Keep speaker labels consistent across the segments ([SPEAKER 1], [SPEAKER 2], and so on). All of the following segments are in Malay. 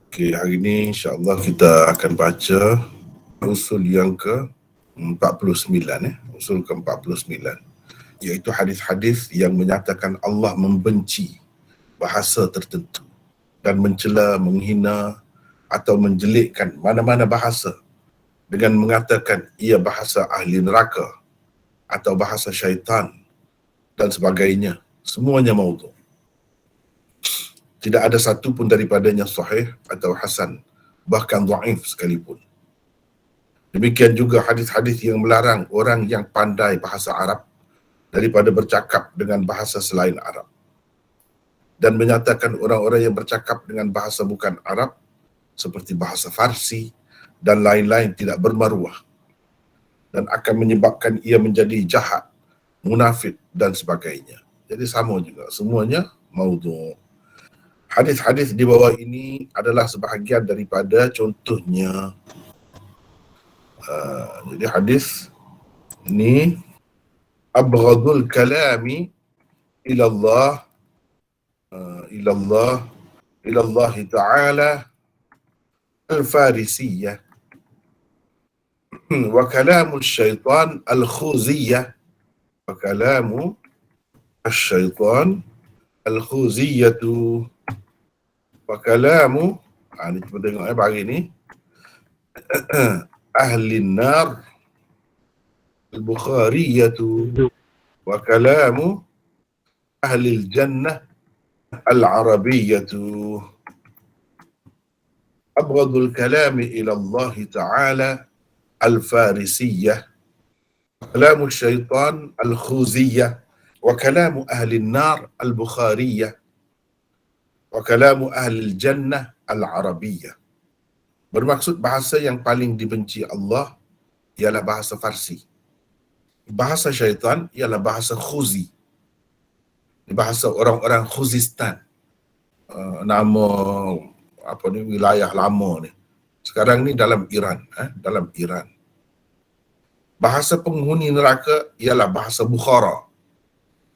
[SPEAKER 1] Okey, hari ini insya-Allah kita akan baca usul yang ke-49 usul ke-49, iaitu hadis-hadis yang menyatakan Allah membenci bahasa tertentu dan mencela, menghina atau menjelekkan mana-mana bahasa dengan mengatakan ia bahasa ahli neraka atau bahasa syaitan dan sebagainya. Semuanya maudhu'. Tidak ada satu pun daripadanya sahih atau hasan, bahkan dhaif sekalipun. Demikian juga hadis-hadis yang melarang orang yang pandai bahasa Arab daripada bercakap dengan bahasa selain Arab, dan menyatakan orang-orang yang bercakap dengan bahasa bukan Arab seperti bahasa Farsi dan lain-lain tidak bermaruah dan akan menyebabkan ia menjadi jahat, munafik dan sebagainya. Jadi sama juga, semuanya maudhu'. Hadis-hadis di bawah ini adalah sebahagian daripada contohnya. Jadi hadis ni abghadul kalami ilallah ilallah ta'ala al-farisiyah wa kalamu syaitan al-khuziyah wa kalamu syaitan al-khuziyatu wa kalamu, ni cuba tengok bagi ni ahli nar al-bukhariyatu wa kalamu ahli al-jannah al-arabiyatu. Abghadul kalami ila Allah ta'ala al-farisiyah wa kalamu syaitan al-khuziyah wa kalamu ahli nar al-bukhariyah wa kalamu ahli al-jannah al-arabiyah. Bermaksud bahasa yang paling dibenci Allah ialah bahasa Farsi. Bahasa syaitan ialah bahasa Khuzi, bahasa orang-orang Khuzistan. Nama wilayah lama ni. Sekarang ni dalam Iran, dalam Iran. Bahasa penghuni neraka ialah bahasa Bukhara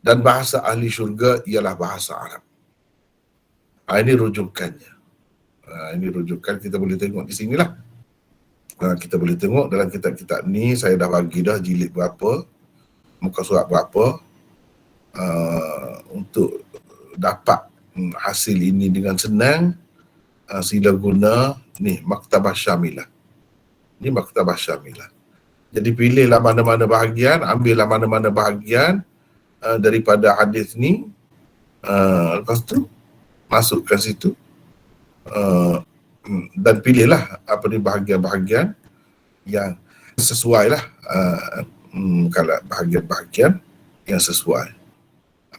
[SPEAKER 1] dan bahasa ahli syurga ialah bahasa Arab. Ini rujukannya. Ini rujukan, kita boleh tengok di sinilah. Kita boleh tengok dalam kitab-kitab ni, saya dah bagi dah jilid berapa, muka surat berapa, untuk dapat hasil ini dengan senang. Sila guna ni Maktabah Syamilah. Ni Maktabah Syamilah. Jadi pilihlah mana-mana bahagian, ambillah mana-mana bahagian daripada hadis ni, lepas tu masukkan situ, dan pilihlah bahagian-bahagian yang sesuai lah, kalau bahagian-bahagian yang sesuai.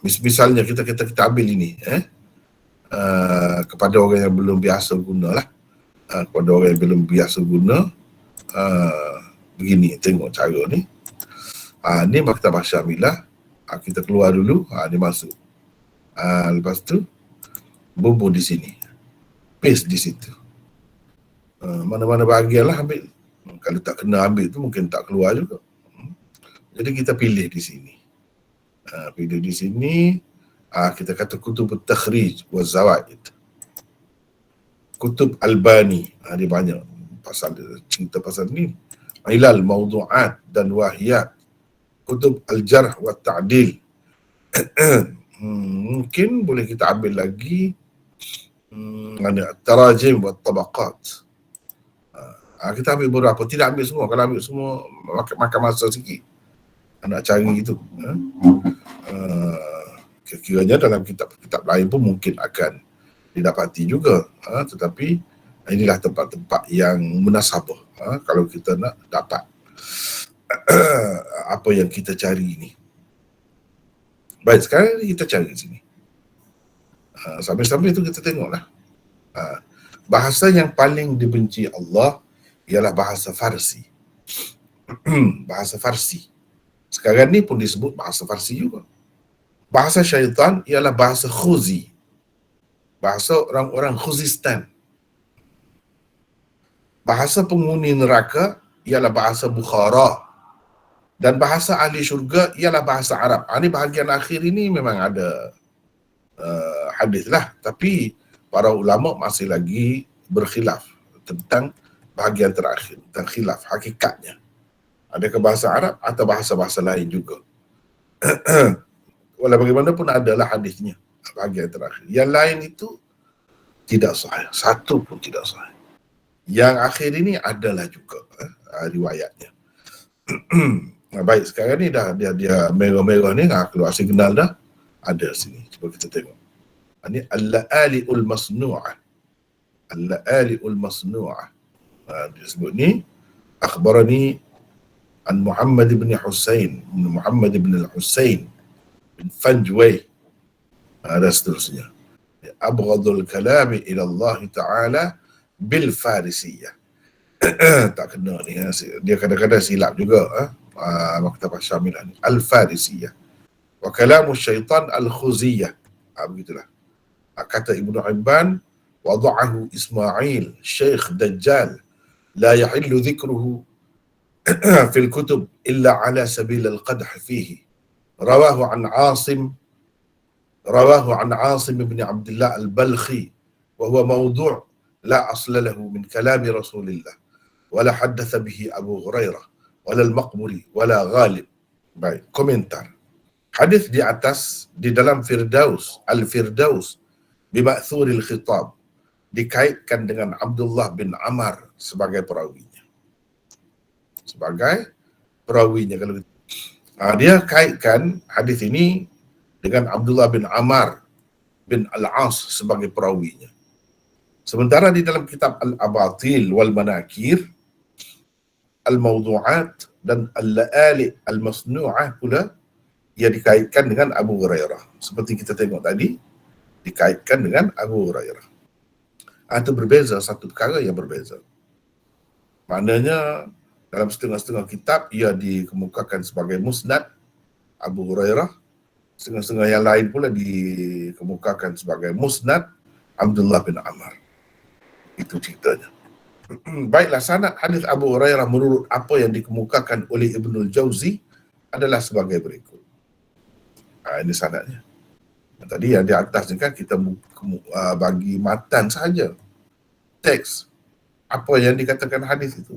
[SPEAKER 1] Misalnya kita ambil ini, kepada orang yang belum biasa guna lah, kepada orang yang belum biasa guna, begini, tengok cara ni. Ni Maktabah Syamilah, kita keluar dulu, ni masuk. Lepas tu bubuh di sini, paste di situ. Mana-mana bahagian lah ambil. Kalau tak kena ambil tu mungkin tak keluar juga. Jadi kita pilih di sini. Pilih di sini, kita kata kutub takhrij wa zawaid. Kutub Albani, dia banyak pasal cerita pasal ni. Ilal mawdu'at dan wahiyat. Kutub al-jarh wa ta'dil. Mungkin boleh kita ambil lagi tarajim wa tabaqat. Kita ambil beberapa, tidak ambil semua. Kalau ambil semua makan masa sikit nak cari itu. Kira-kiranya dalam kitab-kitab lain pun mungkin akan didapati juga, tetapi inilah tempat-tempat yang munasabah kalau kita nak dapat apa yang kita cari ini. Baik, sekarang kita cari sini. Sambil-sambil itu kita tengoklah. Bahasa yang paling dibenci Allah ialah bahasa Farsi. Bahasa Farsi. Sekarang ni pun disebut bahasa Farsi juga. Bahasa syaitan ialah bahasa Khuzi, bahasa orang-orang Khuzistan. Bahasa penghuni neraka ialah bahasa Bukhara, dan bahasa ahli syurga ialah bahasa Arab. Ini bahagian akhir ini memang ada hadis lah, tapi para ulama masih lagi berkhilaf tentang bahagian terakhir, tentang khilaf hakikatnya. Adakah bahasa Arab atau bahasa-bahasa lain juga. Walau bagaimanapun adalah hadisnya bahagian terakhir. Yang lain itu tidak sahih, satu pun tidak sahih. Yang akhir ini adalah juga riwayatnya. Baik, sekarang ni dah dia merah-merah ni keluar signal dah. Ada sini. Cuba kita tengok. Ini al-la'ali'ul masnu'ah. Al-la'ali'ul masnu'ah. Dia sebut ni akhbarani an Muhammad ibn Husain, Muhammad ibn al-Husain bin Fanjway. Dan seterusnya. Abghadul kalami ila Allah Ta'ala bil farisiyah. Tak kena ni, dia kadang-kadang silap juga Maktabah Syamilah ni. Al-Farisiyah wa kalamu syaitan al-khuziyah. Begitulah kata Ibnu Hibban, wada'ahu Ismail Syekh Dajjal la yahillu dhikruhu fil kutub illa ala sabil al-qadh fihi. Rawahu an Asim bin Abdullah al-Balkhi wa huwa mawdu' la asla lahu min kalami Rasulillah wala haddatha bihi Abu Hurairah wala al-Maqburi wala Ghalib. Baik, komentar. Hadis di atas di dalam Al-Firdaus bima'thuril khitab dikaitkan dengan Abdullah bin Amar sebagai perawinya. Kalau dia kaitkan hadis ini dengan Abdullah bin Amar bin Al-As sebagai perawinya. Sementara di dalam kitab Al-Abatil wal Manakir, Al-Mawdu'at dan Al-La'ali Al-Masnu'ah pula ia dikaitkan dengan Abu Hurairah. Seperti kita tengok tadi, dikaitkan dengan Abu Hurairah. Itu berbeza, satu perkara yang berbeza. Maknanya dalam setengah-setengah kitab ia dikemukakan sebagai musnad Abu Hurairah, setengah-setengah yang lain pula dikemukakan sebagai musnad Abdullah bin Amr. Itu ceritanya. Baiklah, sanad hadis Abu Hurairah menurut apa yang dikemukakan oleh Ibnul Jauzi adalah sebagai berikut. Ini sanadnya. Tadi yang di atas ni kan kita bagi matan saja, teks apa yang dikatakan hadis itu.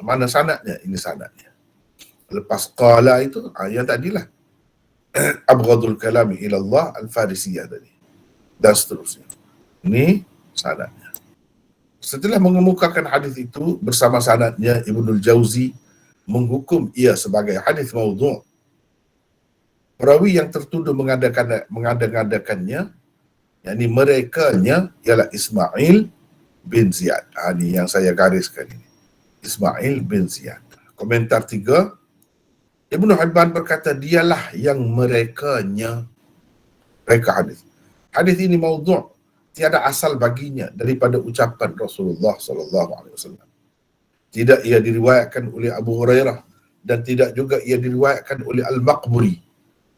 [SPEAKER 1] Mana sanadnya? Ini sanadnya. Lepas qala itu yang tadilah abghadul kalami ila Allah al-farisiyah tadi dan seterusnya. Ini sanadnya. Setelah mengemukakan hadis itu bersama sanadnya, Ibnul Jauzi menghukum ia sebagai hadis maudhu'. Perawi yang tertuduh mengada-ngadakannya, yakni merekanya ialah Ismail bin Ziyad. Ini yang saya gariskan ini. Ismail bin Ziyad. Komentar 3. Ibnu Hibban berkata dialah yang merekanya, reka hadis. Hadis ini maudhu', tiada asal baginya daripada ucapan Rasulullah SAW. Tidak ia diriwayatkan oleh Abu Hurairah dan tidak juga ia diriwayatkan oleh Al-Maqburi.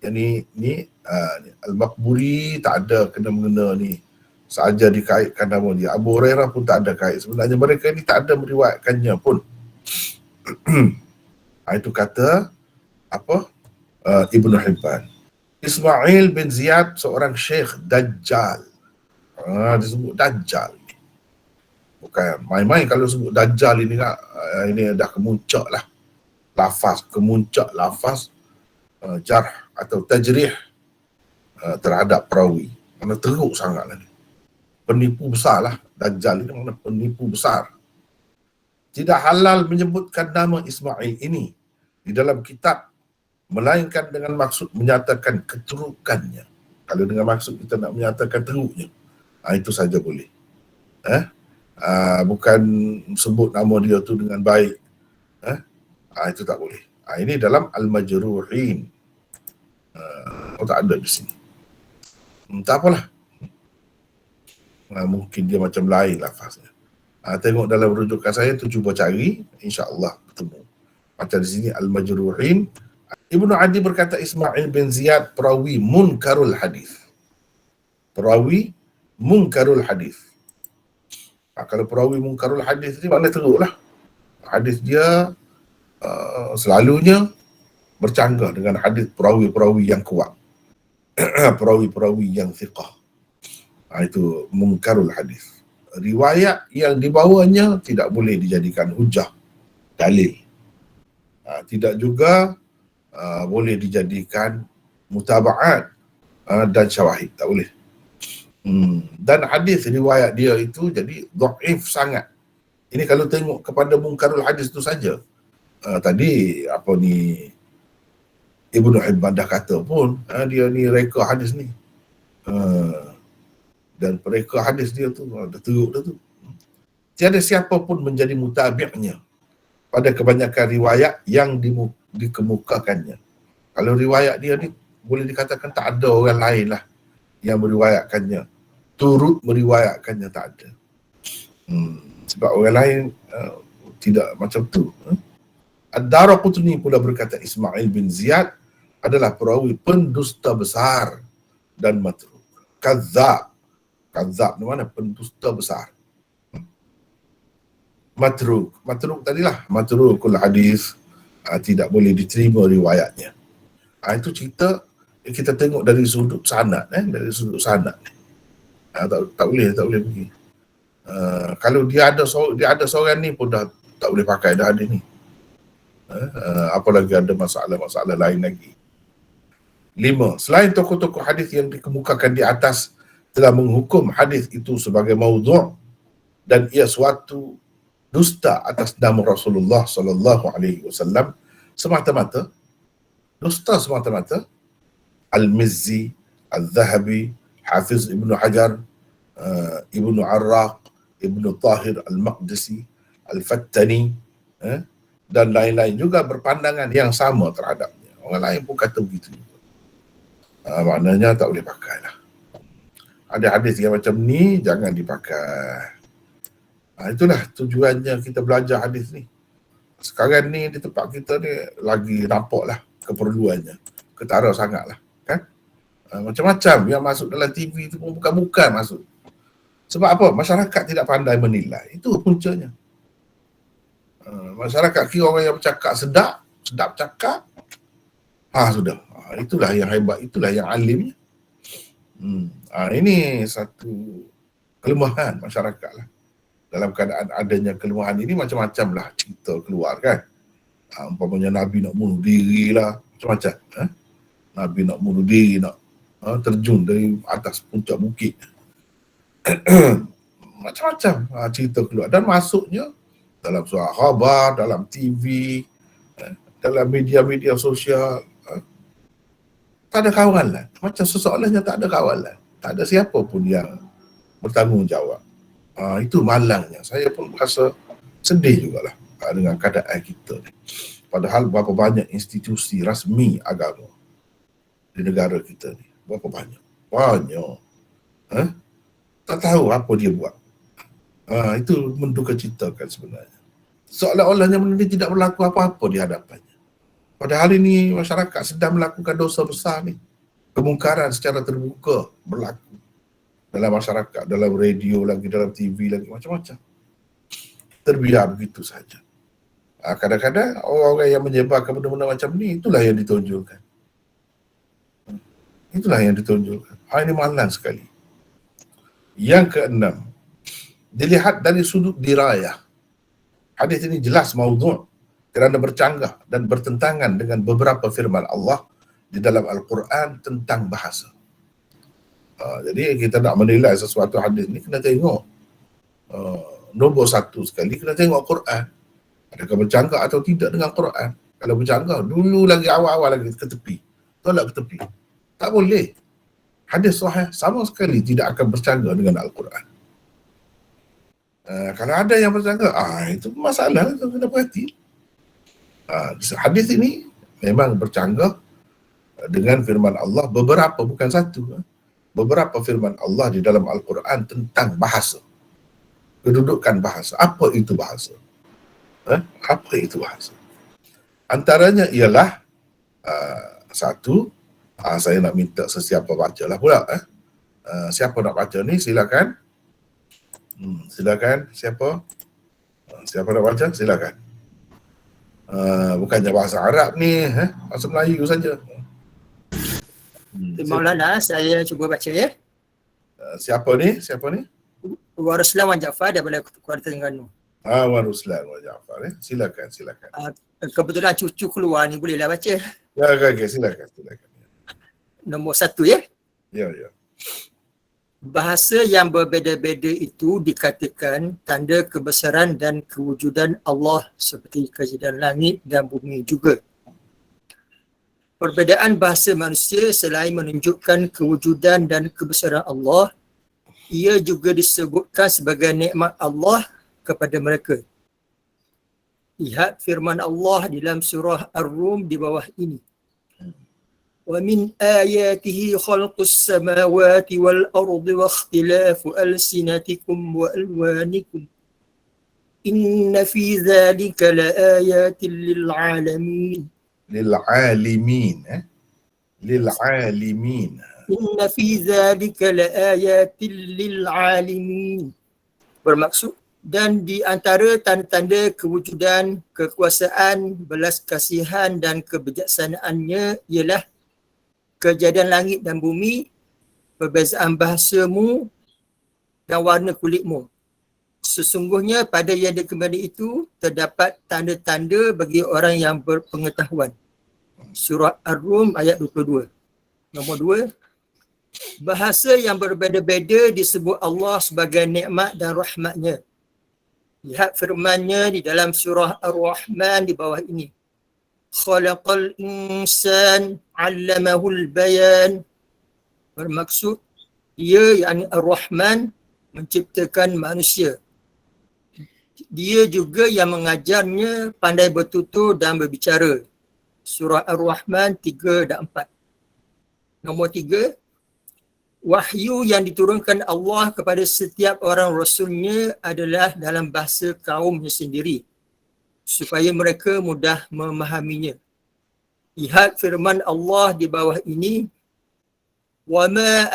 [SPEAKER 1] Yang ni Al-Maqburi tak ada kena-mengena ni, sahaja dikaitkan nama dia. Abu Hurairah pun tak ada kait. Sebenarnya mereka ni tak ada meriwayatkannya pun. Itu kata Ibnu Hibban. Ismail bin Ziyad seorang syekh Dajjal. Disebut Dajjal. Bukan main-main kalau sebut Dajjal ini nak, ini dah kemuncak lah lafaz, jarh atau tajrih terhadap perawi. Mana teruk sangat lah ni. Penipu besar lah. Dajjal ini mana penipu besar. Tidak halal menyebutkan nama Ismail ini di dalam kitab, melainkan dengan maksud menyatakan keterukannya. Kalau dengan maksud kita nak menyatakan teruknya, itu saja boleh. Bukan sebut nama dia tu dengan baik. Itu tak boleh. Ini dalam Al-Majruhin. Tak ada di sini. Tak apalah. Mungkin dia macam lain lafaznya. Tengok dalam rujukan saya tu, cuba cari, insya-Allah bertemu. Macam di sini Al-Majruhin. Ibnu Adi berkata Ismail bin Ziyad perawi munkarul hadis. Perawi munkarul hadis. Kalau perawi munkarul hadis ni maknanya teruklah. Hadis dia selalunya bercanggah dengan hadis perawi-perawi yang kuat. Perawi-perawi yang thiqah. Itu munkarul hadis. riwayat yang dibawanya tidak boleh dijadikan hujah, dalil. Tidak juga boleh dijadikan mutaba'at dan syawahid, tak boleh. Dan hadis riwayat dia itu jadi dhaif sangat. Ini kalau tengok kepada munkarul hadis itu saja. Tadi apa ni Ibnu Hibban dah kata pun dia ni reka hadis ni. Dan pereka hadis dia tu dah teruk dah tu. Tiada siapa pun menjadi mutabi'nya pada kebanyakan riwayat yang dikemukakannya. Kalau riwayat dia ni boleh dikatakan tak ada orang lain lah yang meriwayatkannya, turut meriwayatkannya, tak ada. Sebab orang lain tidak macam tu. Ad-Daraqutni pula berkata Ismail bin Ziyad adalah perawi pendusta besar dan matruk. Kadzab. Kadzab di mana? Pendusta besar. Matruk. Matruk tadilah. Matrukul hadis. Tidak boleh diterima riwayatnya. Itu cerita kita tengok dari sudut sanad, dari sudut sanad. Tak boleh pergi. Kalau dia ada seorang ni pun dah tak boleh pakai dah ada ni. Apalagi ada masalah-masalah lain lagi. 5. Selain tokoh-tokoh hadis yang dikemukakan di atas telah menghukum hadis itu sebagai maudhu' dan ia suatu dusta atas nama Rasulullah sallallahu alaihi wasallam semata-mata, dusta semata-mata. Al-Mizzi, Al-Zahabi, Hafiz Ibnu Hajar, Ibnu Arraq, Ibnu Tahir Al-Maqdisi, Al-Fattani, dan lain-lain juga berpandangan yang sama terhadapnya. Orang lain pun kata begitu. Maknanya tak boleh pakai lah. Ada hadis yang macam ni, jangan dipakai. Itulah tujuannya kita belajar hadis ni. Sekarang ni di tempat kita ni lagi nampak lah keperluannya. Ketara sangat lah. Kan? Macam-macam yang masuk dalam TV tu pun bukan-bukan masuk. Sebab apa? Masyarakat tidak pandai menilai. Itu puncanya. Masyarakat kira orang yang bercakap sedap cakap. Sudah. Itulah yang hebat, itulah yang alimnya. Ini satu kelemahan masyarakat lah. Dalam keadaan adanya kelemahan ini macam-macam lah cerita keluar kan. Umpamanya Nabi nak bunuh diri lah, macam-macam. Nabi nak bunuh diri, nak terjun dari atas puncak bukit. Macam-macam cerita keluar. Dan masuknya dalam surat khabar, dalam TV, dalam media-media sosial. Tak ada kawalan. Macam seseorangnya tak ada kawalan. Tak ada siapa pun yang bertanggungjawab. Itu malangnya. Saya pun rasa sedih jugalah dengan keadaan kita ni. Padahal berapa banyak institusi rasmi agama di negara kita ni. Berapa banyak? Banyak. Tak tahu apa dia buat. Itu mendukacitakan sebenarnya. Seolah-olahnya benda ni tidak berlaku apa-apa di hadapannya. Padahal ini masyarakat sedang melakukan dosa besar ni. Kemungkaran secara terbuka berlaku dalam masyarakat, dalam radio lagi, dalam TV lagi, macam-macam. Terbiar begitu saja. Kadang-kadang orang-orang yang menyebarkan benda-benda macam ni, itulah yang ditonjolkan. Itulah yang ditonjolkan. Ini malang sekali. Yang keenam, dilihat dari sudut dirayah. Hadis ini jelas maudhu' kerana bercanggah dan bertentangan dengan beberapa firman Allah di dalam Al-Quran tentang bahasa. Jadi kita nak menilai sesuatu hadis ni kena tengok nombor satu sekali, kena tengok Quran. Adakah bercanggah atau tidak dengan Quran? Kalau bercanggah, dulu lagi awal-awal lagi ke tepi. Tolak ke tepi. Tak boleh. Hadis sahih sama sekali tidak akan bercanggah dengan Al-Quran. Kalau ada yang bercanggah, itu masalah, kena perhati. Hadis ini memang bercanggah dengan firman Allah, beberapa, bukan satu. Beberapa firman Allah di dalam Al-Quran tentang bahasa. Kedudukan bahasa. Apa itu bahasa? Apa itu bahasa? Antaranya ialah satu, saya nak minta sesiapa bacalah pula. Siapa nak baca ni silakan. Silakan, siapa? Siapa nak baca? Silakan. Bukannya bahasa Arab ni, bahasa Melayu saja.
[SPEAKER 2] Maulana, saya cuba baca ya.
[SPEAKER 1] Siapa ni? Siapa ni?
[SPEAKER 2] Wa Ruslan Wan Jaafar daripada Kuala Terengganu.
[SPEAKER 1] Wan Ruslan Wan Jaafar. Silakan.
[SPEAKER 2] Kebetulan cucu keluar ni, bolehlah baca.
[SPEAKER 1] Ya, okey, silakan.
[SPEAKER 2] Nombor 1 ya.
[SPEAKER 1] Ya.
[SPEAKER 2] Bahasa yang berbeza-beza itu dikatakan tanda kebesaran dan kewujudan Allah seperti kejadian langit dan bumi juga. Perbezaan bahasa manusia selain menunjukkan kewujudan dan kebesaran Allah, ia juga disebutkan sebagai nikmat Allah kepada mereka. Lihat firman Allah dalam surah Ar-Rum di bawah ini. وَمِنْ آيَاتِهِ خَلْقُ السَّمَاوَاتِ وَالْأَرْضِ وَاخْتِلَافُ أَلْسِنَتِكُمْ وَأَلْوَانِكُمْ إِنَّ فِي ذَلِكَ لَآيَاتٍ لِلْعَالَمِينَ
[SPEAKER 1] للعالمين.
[SPEAKER 2] إِنَّ فِي ذَلِكَ لَآيَاتٍ لِلْعَالِمِينَ bermaksud, dan di antara tanda-tanda kewujudan, kekuasaan, belas kasihan dan kebijaksanaannya ialah kejadian langit dan bumi, perbezaan bahasamu dan warna kulitmu. Sesungguhnya pada yang dikembali itu terdapat tanda-tanda bagi orang yang berpengetahuan. Surah Ar-Rum ayat 22. Nombor 2. Bahasa yang berbeza-beza disebut Allah sebagai nikmat dan rahmatnya. Lihat firman-Nya di dalam surah Ar-Rahman di bawah ini. Khalaqal insan 'allamahul bayan. Bermaksud, dia yakni Ar-Rahman menciptakan manusia. Dia juga yang mengajarnya pandai bertutur dan berbicara. Surah Ar-Rahman 3 dan 4. Nombor 3. Wahyu yang diturunkan Allah kepada setiap orang Rasulnya adalah dalam bahasa kaumnya sendiri, supaya mereka mudah memahaminya. Lihat firman Allah di bawah ini. وَمَا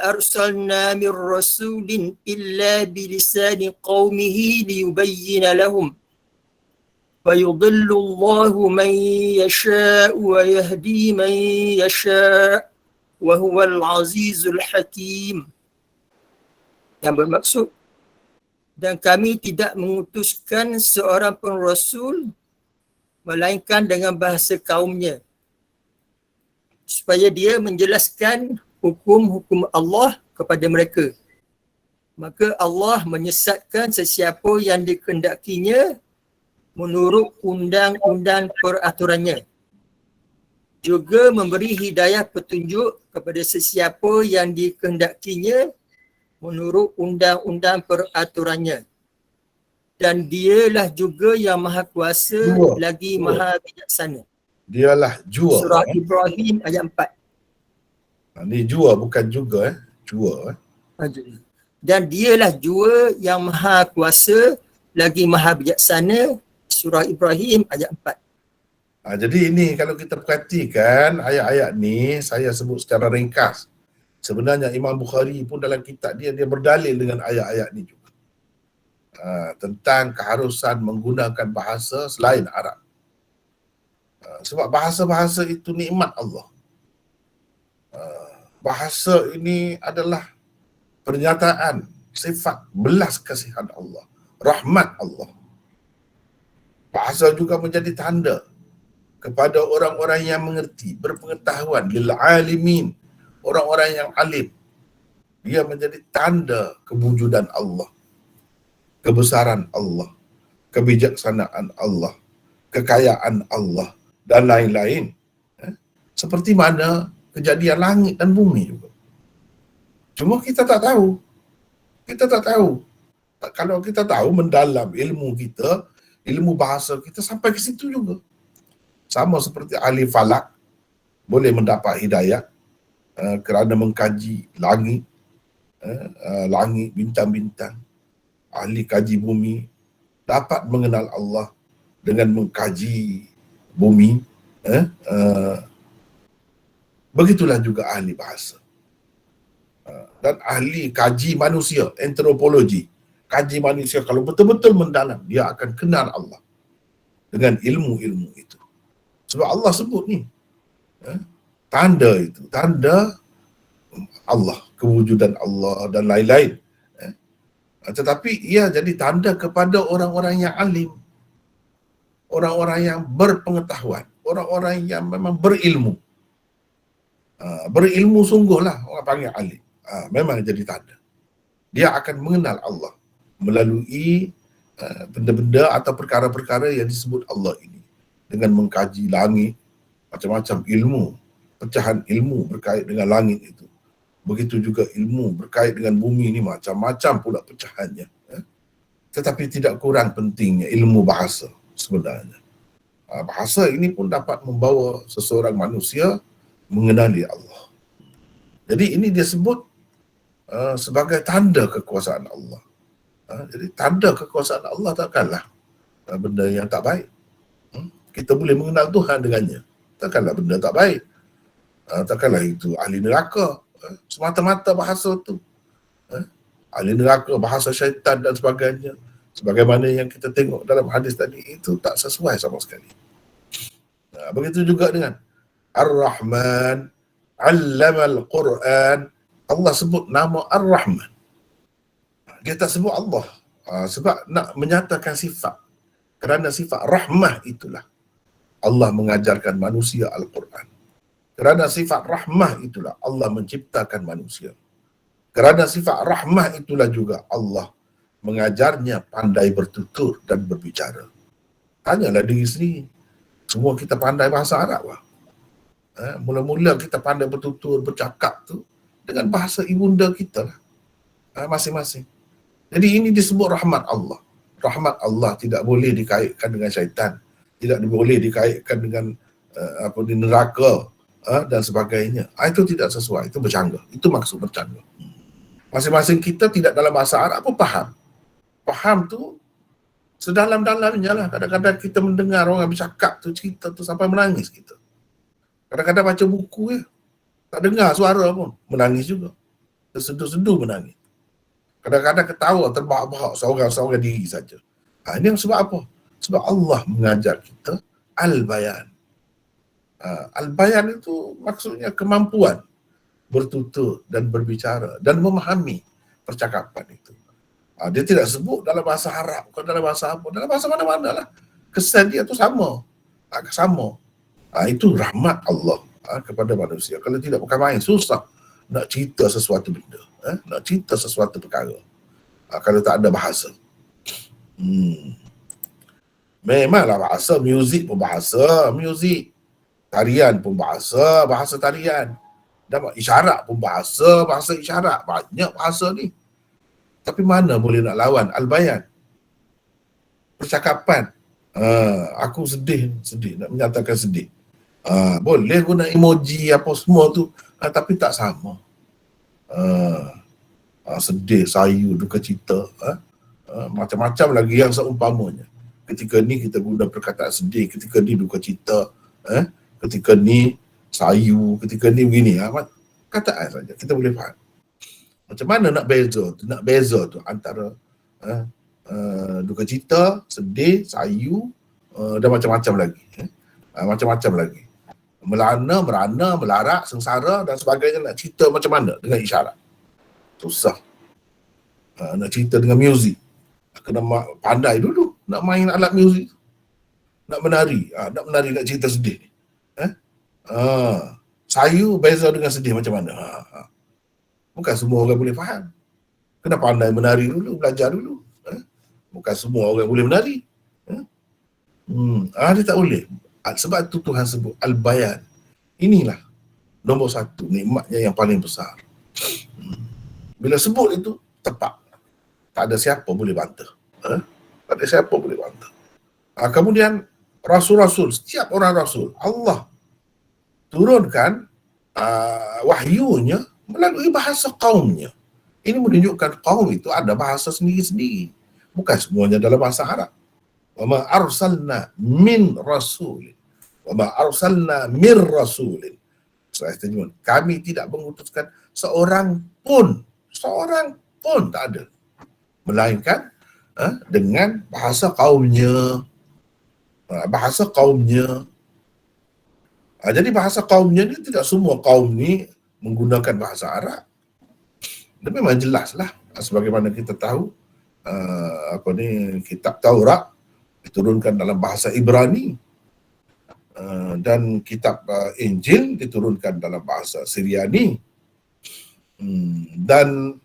[SPEAKER 2] أَرْسَلْنَا مِنْ رَسُولٍ إِلَّا بِلِسَانِ قَوْمِهِ لِيُبَيِّنَ لَهُمْ فَيُضِلُّ اللَّهُ مَنْ يَشَاءُ وَيَهْدِي مَنْ يَشَاءُ وَهُوَ الْعَزِيزُ الْحَكِيمُ. Yang bermaksud, dan kami tidak mengutuskan seorang pun Rasul melainkan dengan bahasa kaumnya, supaya dia menjelaskan hukum-hukum Allah kepada mereka. Maka Allah menyesatkan sesiapa yang dikehendakinya menurut undang-undang peraturannya. Juga memberi hidayah petunjuk kepada sesiapa yang dikehendakinya menurut undang-undang peraturannya. Dan dialah juga yang maha kuasa lagi maha bijaksana.
[SPEAKER 1] Dialah jua.
[SPEAKER 2] Surah Ibrahim ayat 4.
[SPEAKER 1] Ni jua bukan juga jua.
[SPEAKER 2] Dan dialah jua yang maha kuasa lagi maha bijaksana. Surah Ibrahim ayat 4.
[SPEAKER 1] Jadi ini kalau kita perhatikan ayat-ayat ni, saya sebut secara ringkas. Sebenarnya Imam Bukhari pun dalam kitab dia berdalil dengan ayat-ayat ni juga. Tentang keharusan menggunakan bahasa selain Arab. Sebab bahasa-bahasa itu nikmat Allah. Bahasa ini adalah pernyataan sifat belas kasihan Allah, rahmat Allah. Bahasa juga menjadi tanda kepada orang-orang yang mengerti, berpengetahuan, lil alimin, orang-orang yang alim. Dia menjadi tanda kewujudan Allah, kebesaran Allah, kebijaksanaan Allah, kekayaan Allah dan lain-lain. Seperti mana kejadian langit dan bumi juga. Cuma kita tak tahu. Kalau kita tahu mendalam ilmu kita, ilmu bahasa kita sampai ke situ juga. Sama seperti ahli falak boleh mendapat hidayah kerana mengkaji langit, bintang-bintang. Ahli kaji bumi dapat mengenal Allah dengan mengkaji bumi. Begitulah juga ahli bahasa. Dan ahli kaji manusia, antropologi, kaji manusia, kalau betul-betul mendalam, dia akan kenal Allah dengan ilmu-ilmu itu. Sebab Allah sebut ni, tanda itu, tanda Allah, kewujudan Allah dan lain-lain. Tetapi ia jadi tanda kepada orang-orang yang alim, orang-orang yang berpengetahuan, orang-orang yang memang berilmu. Berilmu sungguhlah orang panggil alim. Memang jadi tanda. Dia akan mengenal Allah melalui benda-benda atau perkara-perkara yang disebut Allah ini, dengan mengkaji langit, macam-macam ilmu, pecahan ilmu berkait dengan langit itu. Begitu juga ilmu berkait dengan bumi ini, macam-macam pula pecahannya. Tetapi tidak kurang pentingnya ilmu bahasa sebenarnya. Bahasa ini pun dapat membawa seseorang manusia mengenali Allah. Jadi ini dia sebut sebagai tanda kekuasaan Allah. Jadi tanda kekuasaan Allah takkanlah benda yang tak baik. Kita boleh mengenal Tuhan dengannya. Takkanlah benda tak baik. Takkanlah itu ahli neraka. Semata-mata bahasa tu. Ahli neraka, bahasa syaitan dan sebagainya. Sebagaimana yang kita tengok dalam hadis tadi, itu tak sesuai sama sekali. Begitu juga dengan Ar-Rahman, Allamal Quran. Allah sebut nama Ar-Rahman. Dia tak sebut Allah. Sebab nak menyatakan sifat. Kerana sifat rahmah itulah Allah mengajarkan manusia Al-Quran. Kerana sifat rahmah itulah Allah menciptakan manusia. Kerana sifat rahmah itulah juga Allah mengajarnya pandai bertutur dan berbicara. Tanyalah diri sendiri. Semua kita pandai bahasa Arab lah. Mula-mula kita pandai bertutur, bercakap tu dengan bahasa ibunda kita lah. Masing-masing. Jadi ini disebut rahmat Allah. Rahmat Allah tidak boleh dikaitkan dengan syaitan. Tidak boleh dikaitkan dengan di neraka dan sebagainya. Itu tidak sesuai. Itu bercanggah. Itu maksud bercanggah. Masing-masing kita tidak dalam bahasa Arab pun faham. Faham tu sedalam-dalamnya lah. Kadang-kadang kita mendengar orang bercakap tu, cerita tu sampai menangis kita. Kadang-kadang baca buku ya, tak dengar suara pun, menangis juga. Terseduh-seduh menangis. Kadang-kadang ketawa, terbahak-bahak seorang-seorang diri saja. Ini sebab apa? Sebab Allah mengajar kita Al-Bayan. Al-Bayan itu maksudnya kemampuan bertutur dan berbicara dan memahami percakapan itu. Dia tidak sebut dalam bahasa Arab, bukan dalam bahasa apa, dalam bahasa mana-mana lah. Kesan dia tu sama. Sama. Itu rahmat Allah kepada manusia. Kalau tidak, bukan main, susah nak cerita sesuatu benda. Nak cerita sesuatu perkara. Kalau tak ada bahasa. Memanglah bahasa, muzik pun bahasa, muzik. Tarian pun bahasa, bahasa tarian. Dan isyarat pun bahasa, bahasa isyarat. Banyak bahasa ni. Tapi mana boleh nak lawan Al-Bayan? Percakapan. Aku sedih, nak menyatakan sedih. Boleh guna emoji apa semua tu, tapi tak sama. Sedih, sayu, duka cita, macam-macam lagi yang seumpamanya. Ketika ni kita guna perkataan sedih, ketika ni duka cita, ketika ni sayu, ketika ni begini. Kataan saja kita boleh faham. Macam mana nak beza tu antara duka cita, sedih, sayu dan macam-macam lagi. Macam-macam lagi. Merana, melarak, sengsara dan sebagainya, nak cerita macam mana dengan isyarat? Susah. Nak cerita dengan muzik, kena pandai dulu nak main alat muzik. Nak menari, nak cerita sedih. Sayu beza dengan sedih macam mana? Bukan semua orang boleh faham. Kena pandai menari dulu, belajar dulu. Bukan semua orang boleh menari. Dia tak boleh. Sebab itu Tuhan sebut Al-Bayan. Inilah nombor satu, nikmatnya yang paling besar. Bila sebut itu, tepat. Tak ada siapa boleh bantah. Tak ada siapa boleh bantah. Kemudian Rasul-Rasul, setiap orang Rasul, Allah turunkan wahyunya melalui bahasa kaumnya. Ini menunjukkan kaum itu ada bahasa sendiri-sendiri. Bukan semuanya dalam bahasa Arab. Wa ma arsalna min rasulin wa ma arsalna mir rasulin. Kami tidak mengutuskan seorang pun tak ada, melainkan dengan bahasa kaumnya. Jadi bahasa kaumnya ni tidak semua kaum ni menggunakan bahasa Arab. Dia memang jelas lah. Sebagaimana kita tahu, kitab Taurat diturunkan dalam bahasa Ibrani, dan kitab Injil diturunkan dalam bahasa Syriani, dan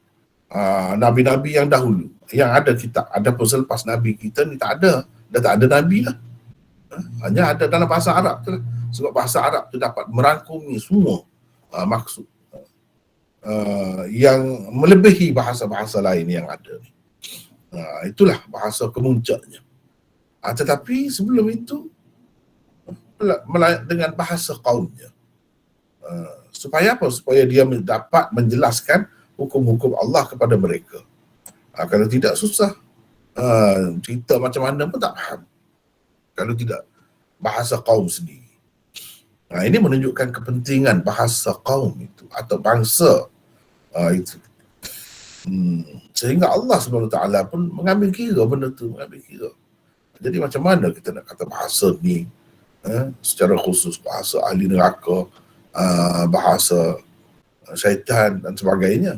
[SPEAKER 1] nabi-nabi yang dahulu yang ada kitab, ada pun selepas nabi kita ni tak ada, dah tak ada nabi lah, hanya ada dalam bahasa Arab tu lah. Sebab bahasa Arab tu dapat merangkumi semua maksud yang melebihi bahasa-bahasa lain yang ada ni. Itulah bahasa kemuncaknya. Tetapi sebelum itu dengan bahasa kaumnya. Supaya apa? Supaya dia dapat menjelaskan hukum-hukum Allah kepada mereka. Kalau tidak, susah. Cerita macam mana pun tak faham kalau tidak bahasa kaum sendiri. Ini menunjukkan kepentingan bahasa kaum itu atau bangsa itu. Sehingga Allah SWT pun mengambil kira benda tu, mengambil kira. Jadi macam mana kita nak kata bahasa ni, secara khusus bahasa ahli neraka, bahasa syaitan dan sebagainya,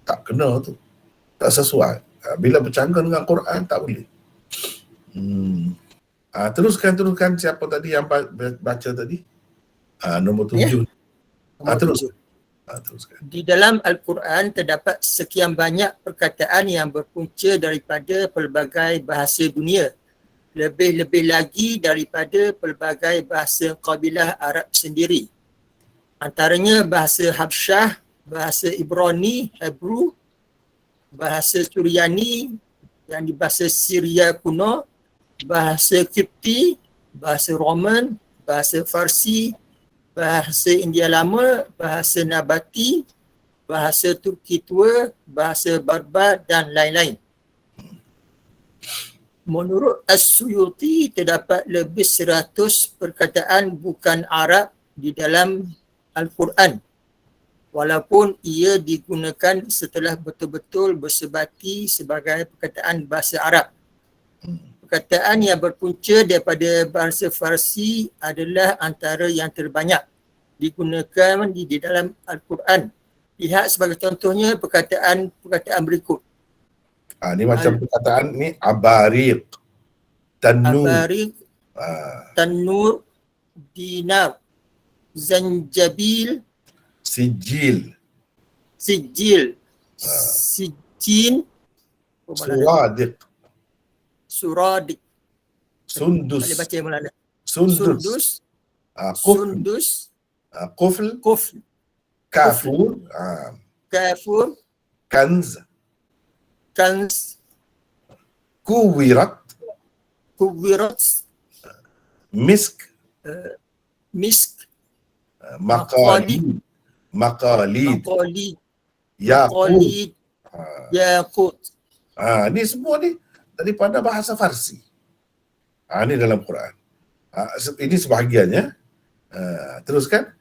[SPEAKER 1] tak kena tu, tak sesuai. Bila bercanggah dengan Quran tak boleh. Teruskan siapa tadi yang baca tadi? Nombor 7. Teruskan.
[SPEAKER 2] Di dalam Al-Quran terdapat sekian banyak perkataan yang berpunca daripada pelbagai bahasa dunia, lebih-lebih lagi daripada pelbagai bahasa kabilah Arab sendiri. Antaranya bahasa Habsyah, bahasa Ibrani, Hebrew, bahasa Suryani yang di bahasa Syria kuno, bahasa Kipti, bahasa Roman, bahasa Farsi, bahasa India Lama, bahasa Nabati, bahasa Turki tua, bahasa Barbar dan lain-lain. Menurut As-Suyuti, terdapat lebih 100 perkataan bukan Arab di dalam Al-Quran, walaupun ia digunakan setelah betul-betul bersebati sebagai perkataan bahasa Arab. Perkataan yang berpunca daripada bahasa Farsi adalah antara yang terbanyak digunakan di dalam Al-Quran. Lihat sebagai contohnya perkataan berikut.
[SPEAKER 1] Ni macam perkataan ni abariq, tanur,
[SPEAKER 2] abariq, tanur, dinar, zanjabil,
[SPEAKER 1] sijil,
[SPEAKER 2] sijin,
[SPEAKER 1] suradiq,
[SPEAKER 2] suradik,
[SPEAKER 1] sundus,
[SPEAKER 2] boleh baca yang Maulana.
[SPEAKER 1] sundus,
[SPEAKER 2] Sundus,
[SPEAKER 1] qufl,
[SPEAKER 2] kufl,
[SPEAKER 1] kafur,
[SPEAKER 2] kafur,
[SPEAKER 1] kanz,
[SPEAKER 2] kanz,
[SPEAKER 1] kuwirat,
[SPEAKER 2] kuwirat,
[SPEAKER 1] misk,
[SPEAKER 2] misk,
[SPEAKER 1] maqalid, maqalid,
[SPEAKER 2] maqalid,
[SPEAKER 1] yaqut.
[SPEAKER 2] yaqut.
[SPEAKER 1] Ni semua ni daripada bahasa Farsi. Ni dalam Quran. Ini sebahagiannya. Teruskan.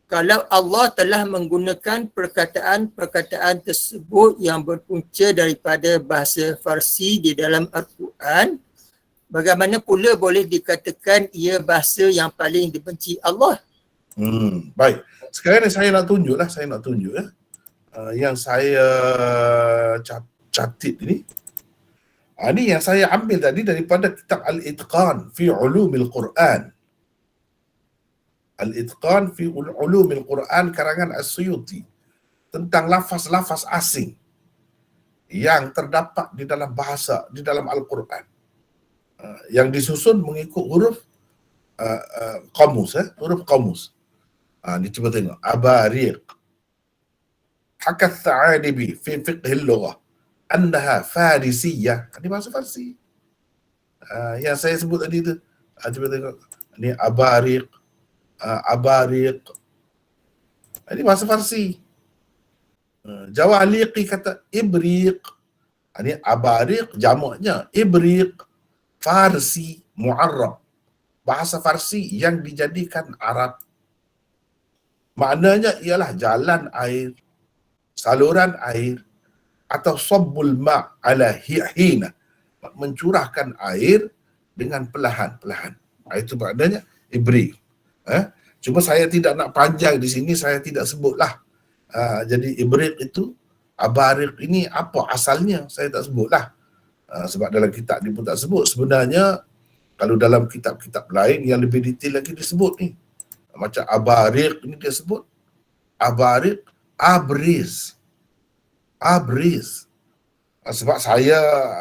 [SPEAKER 1] Kalau Allah
[SPEAKER 2] telah menggunakan perkataan-perkataan tersebut yang berpunca daripada bahasa Farsi di dalam Al-Quran, bagaimana pula boleh dikatakan ia bahasa yang paling dibenci Allah?
[SPEAKER 1] Baik. Sekarang ni saya nak tunjuk ya. Yang saya catat ini. Ini yang saya ambil tadi daripada kitab Al-Itqan fi Ulumil Quran. Al-Itqan fi Ulumil Quran karangan As-Suyuti, tentang lafaz-lafaz asing yang terdapat di dalam bahasa, di dalam Al-Quran, yang disusun mengikut huruf huruf kamus. Ni cuba tengok. Abariq. Hakat Tha'alibi fi fiqh al-lughah annaha farisiyah. Ini bahasa Farsi. Yang saya sebut tadi tu. Cuba tengok. Ni abariq. Abariq. Ini bahasa Farsi. Jawaliqi kata ibriq. Ini abariq jamaknya. Ibriq. Farsi mu'arrab. Bahasa Farsi yang dijadikan Arab. Maknanya ialah jalan air, saluran air, atau sabbul ma' ala hina, mencurahkan air dengan perlahan-perlahan. Itu maknanya ibri. Cuma saya tidak nak panjang di sini, saya tidak sebutlah Jadi ibrik itu, abarik ini apa asalnya saya tak sebut lah. Sebab dalam kitab ni pun tak sebut. Sebenarnya kalau dalam kitab-kitab lain yang lebih detail lagi disebut ni. Macam abarik ni dia sebut. Abarik, abris. Sebab saya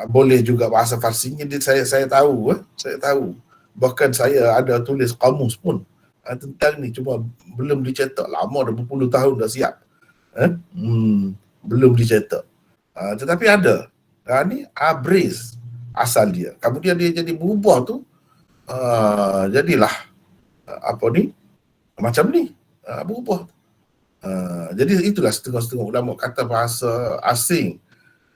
[SPEAKER 1] boleh juga bahasa Farsinya, saya tahu. Saya tahu. Bahkan saya ada tulis kamus pun tentang ni. Cuma belum dicetak. Lama dah berpuluh tahun dah siap. Belum dicetak. Tetapi ada. Ni abris asal dia. Kemudian dia jadi berubah tu. Jadilah macam ni, berubah. Jadi itulah setengah-setengah ulama kata bahasa asing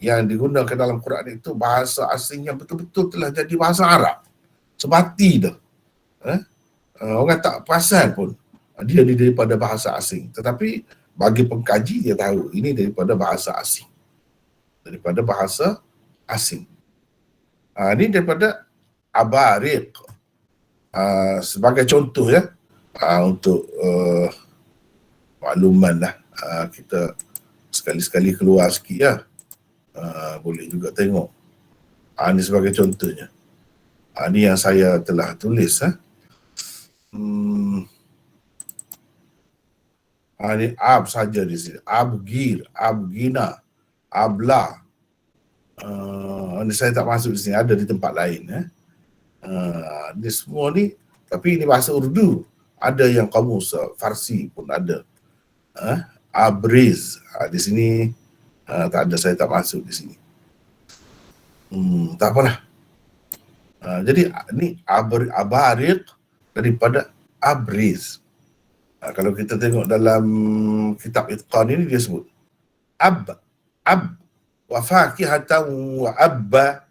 [SPEAKER 1] yang digunakan dalam Quran itu bahasa asing yang betul-betul telah jadi bahasa Arab. Sebati dah. Orang tak perasan pun dia ni daripada bahasa asing. Tetapi bagi pengkaji dia tahu ini daripada bahasa asing. Daripada bahasa asing. Ini daripada abarik. Sebagai contoh ya, untuk makluman lah, kita sekali-sekali keluar sikit ya, boleh juga tengok. Ini sebagai contohnya. Ini yang saya telah tulis. Ini ab saja di sini. Abgir, abgina, abla. Ini saya tak masuk di sini, ada di tempat lain. Ini semua ni, tapi ini bahasa Urdu. Ada yang kamus Farsi pun ada. Abriz. Di sini tak ada, saya tak masuk di sini. Tak apalah. Jadi ni abarik daripada abriz. Kalau kita tengok dalam kitab Itqan ini dia sebut ab wa fakihatan wa abba.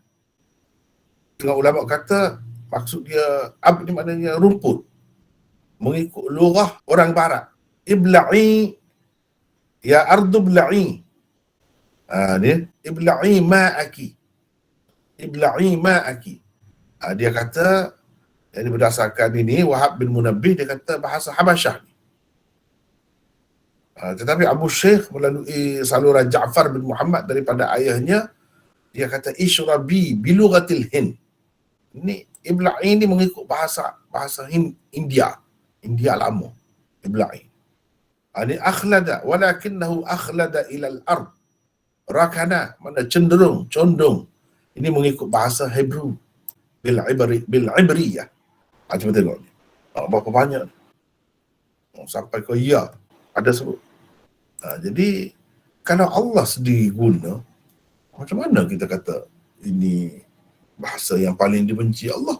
[SPEAKER 1] Tengok ulama kata maksud dia ab ni maknanya rumput. Mengikut lugah orang barat. Ibla'i ya ardu ibla'i. Dia ibla'i ma'aki. Ibla'i ma'aki. Dia kata, yang ini berdasarkan ini Wahab bin Munabbih, dia kata bahasa Habasyah. Tetapi Abu Syekh melalui saluran Ja'far bin Muhammad daripada ayahnya, dia kata isyrabi bilughatil Hind. Ini ibla'i ini mengikut bahasa India lama. Ibla'i. Ini akhlada walakinnahu akhlada ilal ard. Rakana, mana cenderung, condong. Ini mengikut bahasa Hebrew. Bil-ibriyah. Cuba tengok ni. Berapa banyak. Sampai ke ya. Ada sebut. Jadi, kalau Allah sendiri guna, macam mana kita kata ini bahasa yang paling dibenci Allah?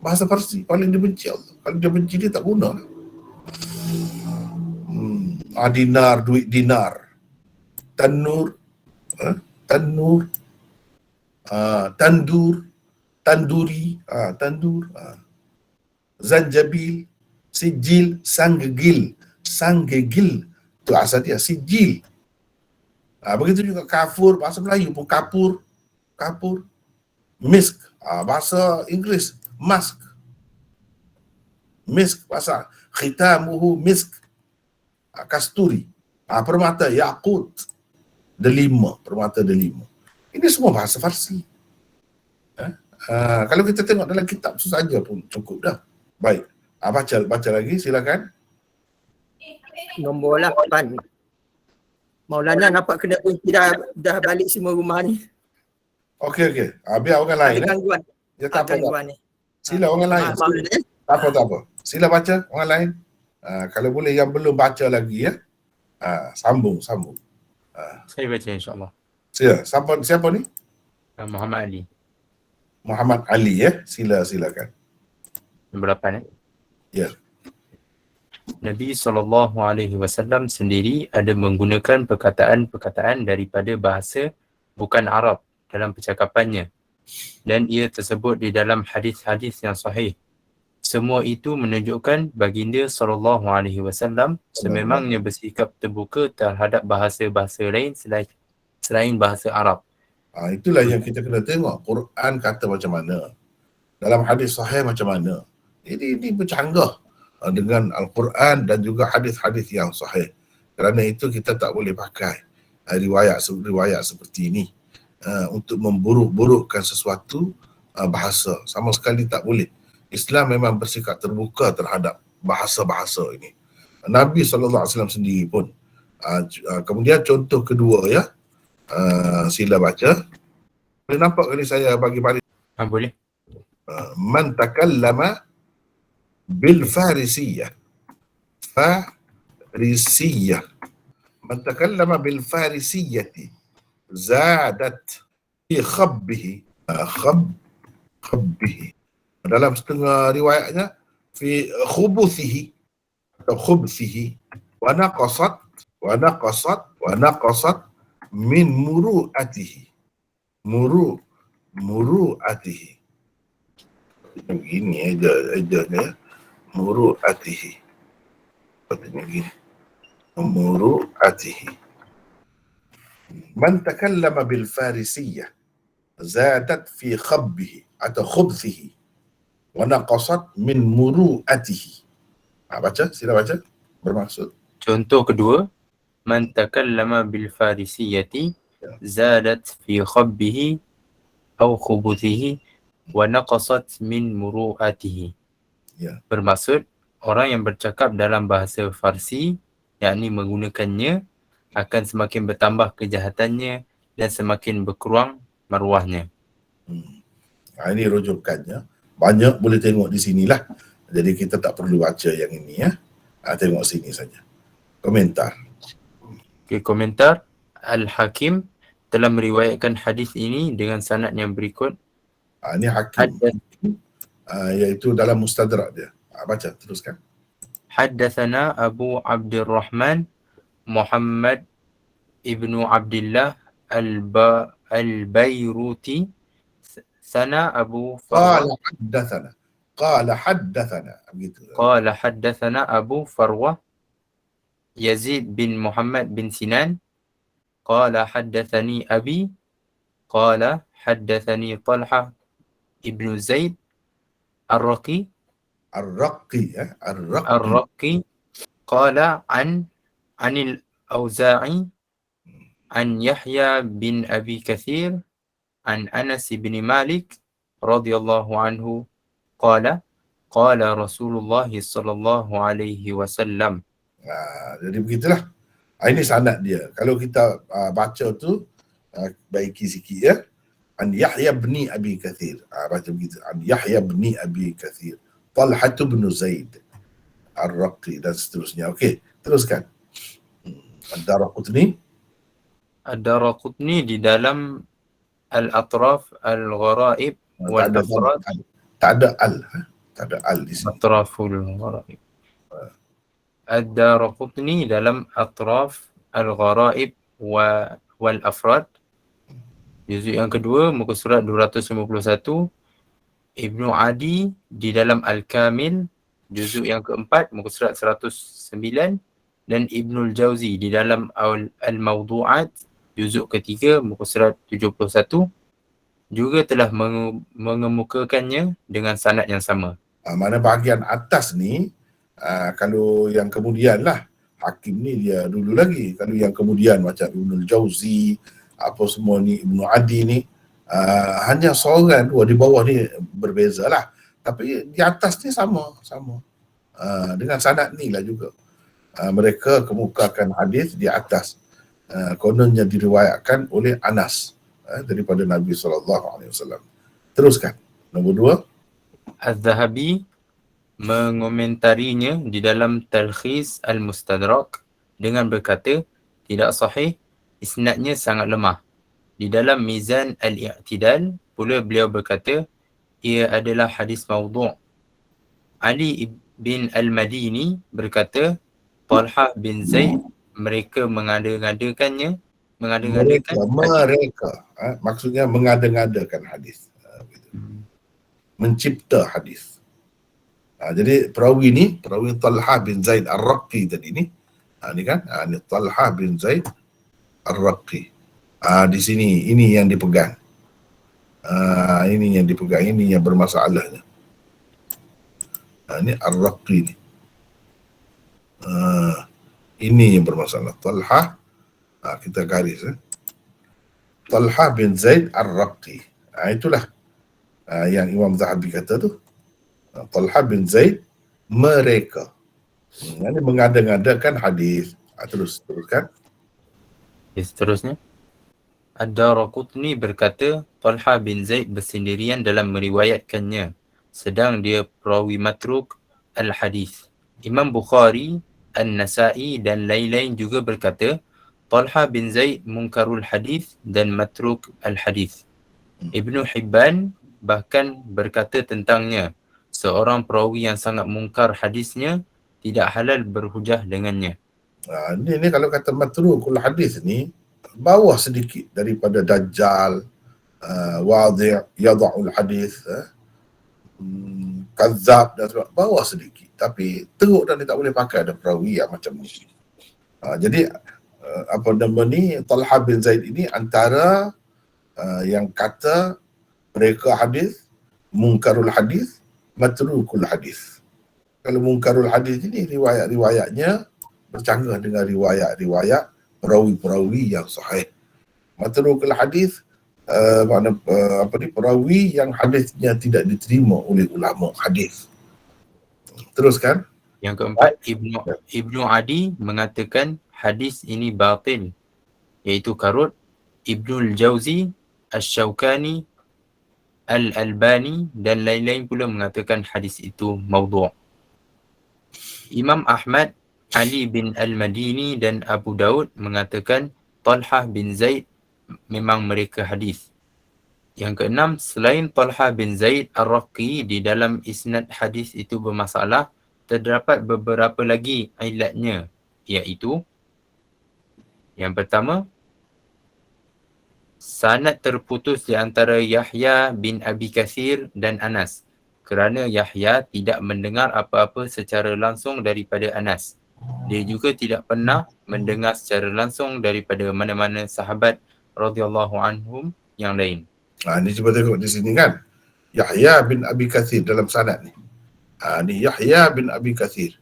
[SPEAKER 1] Bahasa Farsi paling dibenci Allah. Kalau dia benci, dia tak guna. Dinar, duit dinar. Tanur, tanur, tandur, tanduri, tandur, zanjabil, sijil, sanggegil, itu asal dia, sijil. Begitu juga kafur, bahasa Melayu pun kapur, misk, bahasa Inggeris, misk, bahasa khitamuhu misk, kasturi, permata, yakut, permata delima. Ini semua bahasa Farsi. Kalau kita tengok dalam kitab tu saja pun cukup dah. Baik. Baca lagi, silakan.
[SPEAKER 2] Nombor 8. Maulana nampak kena kunci dah balik semua rumah ni.
[SPEAKER 1] Okey. Biar orang lain.
[SPEAKER 2] Ada gangguan.
[SPEAKER 1] Ya, tak apa.
[SPEAKER 2] Gangguan ni.
[SPEAKER 1] Sila orang lain. Tak apa. Sila baca orang lain. Kalau boleh yang belum baca lagi ya. Sambung.
[SPEAKER 3] Saya baca insyaAllah.
[SPEAKER 1] Siapa ni?
[SPEAKER 3] Muhammad Ali.
[SPEAKER 1] Muhammad Ali ya. Silakan.
[SPEAKER 3] Nombor 8
[SPEAKER 1] Ya.
[SPEAKER 3] Nabi SAW sendiri ada menggunakan perkataan-perkataan daripada bahasa bukan Arab dalam percakapannya, dan ia tersebut di dalam hadis-hadis yang sahih. Semua itu menunjukkan baginda SAW sememangnya bersikap terbuka terhadap bahasa-bahasa lain selain bahasa Arab.
[SPEAKER 1] Itulah yang kita kena tengok. Quran kata macam mana, dalam hadis sahih macam mana. Ini bercanggah dengan Al-Quran dan juga hadis-hadis yang sahih. Kerana itu kita tak boleh pakai riwayat seperti ini untuk memburuk-burukkan sesuatu bahasa. Sama sekali tak boleh. Islam memang bersikap terbuka terhadap bahasa-bahasa ini. Nabi SAW sendiri pun. Kemudian contoh kedua ya, sila baca. Boleh nampak kali saya bagi baris?
[SPEAKER 3] Boleh.
[SPEAKER 1] Man takallama bil farisiyah. Farisiyah. Man takallama bil farisiyati zadat fi khabbihi. Khabbihi. Dalam setengah riwayatnya fi khubuthihi atau khubthihi wa naqasat min muru'atihi. Muru'atihi. Begini ejanya muru'atihi. Sepertinya gini. Muru'atihi. Man takallama bil farisiyah zadat fi khabbihi atau khubthihi wa naqasat min muru'atihi. Baca, sila baca. Bermaksud.
[SPEAKER 3] Contoh kedua, man takallama bil farisiyati zadat fi khabbihi aw khubuthihi wa naqasat min muru'atihi.
[SPEAKER 1] Ya.
[SPEAKER 3] Bermaksud, orang yang bercakap dalam bahasa Farsi, yakni menggunakannya, akan semakin bertambah kejahatannya dan semakin berkurang maruahnya.
[SPEAKER 1] Ini rujukannya. Banyak boleh tengok di sinilah. Jadi kita tak perlu baca yang ini ya. Tengok sini saja. Komentar.
[SPEAKER 3] Okay, komentar. Al-Hakim telah meriwayatkan hadis ini dengan sanad yang berikut.
[SPEAKER 1] Ini Hakim. Iaitu dalam Mustadrak dia. Baca, teruskan.
[SPEAKER 3] Haddathana Abu Abdurrahman Muhammad ibnu Abdullah al-Bayruti sana Abu Farwa
[SPEAKER 1] Qala haddathana begitu.
[SPEAKER 3] Qala haddathana Abu Farwa Yazid bin Muhammad bin Sinan Qala haddathani Abi Qala haddathani Talha ibnu Zaid Ar-Raqi Qala anil Auza'i an Yahya bin Abi Kathir an Anas bin Malik radhiyallahu anhu qala Rasulullah sallallahu alaihi wasallam.
[SPEAKER 1] Jadi begitulah. Ini sanad dia. Kalau kita baca tu baiki sikit ya. An Yahya bin Abi Kathir. Baca begitu. An Yahya bin Abi Kathir. Talha bin Zaid Ar-Raqi dan seterusnya. Okey, teruskan.
[SPEAKER 3] Ad-Daraqutni di dalam Al-Atraf Al-Gharaib wal-Afrad.
[SPEAKER 1] Tak ada al di sini.
[SPEAKER 3] Atraful Gharaib. Ad-Daraqutni dalam Atraf Al-Gharaib wal-Afrad. Juzuk yang kedua, muka surat 251. Ibnu Adi di dalam Al-Kamil, juzuk yang keempat, muka surat 109. Dan Ibnul Jauzi di dalam Al-Mawdu'at, juzuk ketiga, muka surat 71, juga telah mengemukakannya dengan sanad yang sama.
[SPEAKER 1] Mana bahagian atas ni, kalau yang kemudian lah, Hakim ni dia dulu lagi. Kalau yang kemudian macam Ibnul Jauzi, apa semua ni, Ibnu Adi ni, hanya seorang dua, di bawah ni berbeza lah. Tapi di atas ni sama. Dengan sanad ni lah juga. Mereka kemukakan hadis di atas. Kononnya diriwayatkan oleh Anas daripada Nabi SAW. Teruskan. Nombor 2.
[SPEAKER 3] Az-Zahabi mengomentarinya di dalam Talkhis Al-Mustadrak dengan berkata, tidak sahih, isnadnya sangat lemah. Di dalam Mizan Al-I'tidal pula beliau berkata, ia adalah hadis maudhu'. Ali bin Al-Madini berkata, Talha bin Zaid mereka mengada-ngadakannya.
[SPEAKER 1] Maksudnya mengada-ngadakan hadis. Mencipta hadis. Jadi perawi Talha bin Zaid Ar-Raqi tadi ni. Ni kan, ni Talha bin Zaid Ar-Raqi. Di sini ini yang dipegang. Ini yang bermasalahnya. Ini Ar-Raqi ni. Ini yang bermasalah. Talha, kita garis. Talha bin Zaid Ar-Raqi. Itulah yang Imam Zahabi kata tu. Talha bin Zaid mereka. Ini mengada-ngadakan hadis. Teruskan.
[SPEAKER 3] Seterusnya, Ad-Daraqutni berkata, Talha bin Zaid bersendirian dalam meriwayatkannya, sedang dia perawi matruk al-hadis. Imam Bukhari, An-Nasai dan lain-lain juga berkata, Talha bin Zaid munkarul hadis dan matruk al-hadis. Ibnu Hibban bahkan berkata tentangnya, seorang perawi yang sangat mungkar hadisnya, tidak halal berhujah dengannya.
[SPEAKER 1] Ini kalau kata matrukul hadis ni, bawah sedikit daripada Dajjal, Wadhi' Yada'ul hadis, Kazzab dan sebagainya, bawah sedikit. Tapi teruk dan dia tak boleh pakai ada perawi yang macam ni. Jadi apa nama ni, Talha bin Zaid ini antara yang kata mereka hadis, mungkarul hadis, matrukul hadis. Kalau mungkarul hadis ini riwayat-riwayatnya bercanggah dengan riwayat-riwayat perawi-perawi yang sahih. Matrukul hadis perawi yang hadisnya tidak diterima oleh ulama hadis. Teruskan.
[SPEAKER 3] Yang keempat, Ibnu Adi mengatakan hadis ini batil, iaitu karut. Ibnul Jauzi, Asy-Syaukani, Al-Albani dan lain-lain pula mengatakan hadis itu maudhu'. Imam Ahmad, Ali bin Al-Madini dan Abu Daud mengatakan Talha bin Zaid memang mereka hadis. Yang keenam, selain Talha bin Zaid Ar-Raqi, di dalam isnad hadis itu bermasalah, terdapat beberapa lagi ilatnya, iaitu yang pertama, sanad terputus di antara Yahya bin Abi Katsir dan Anas, kerana Yahya tidak mendengar apa-apa secara langsung daripada Anas. Dia juga tidak pernah mendengar secara langsung daripada mana-mana sahabat radhiyallahu anhum yang lain.
[SPEAKER 1] Ni cuba tengok di sini kan. Yahya bin Abi Katsir dalam sanad ni. Ni Yahya bin Abi Katsir.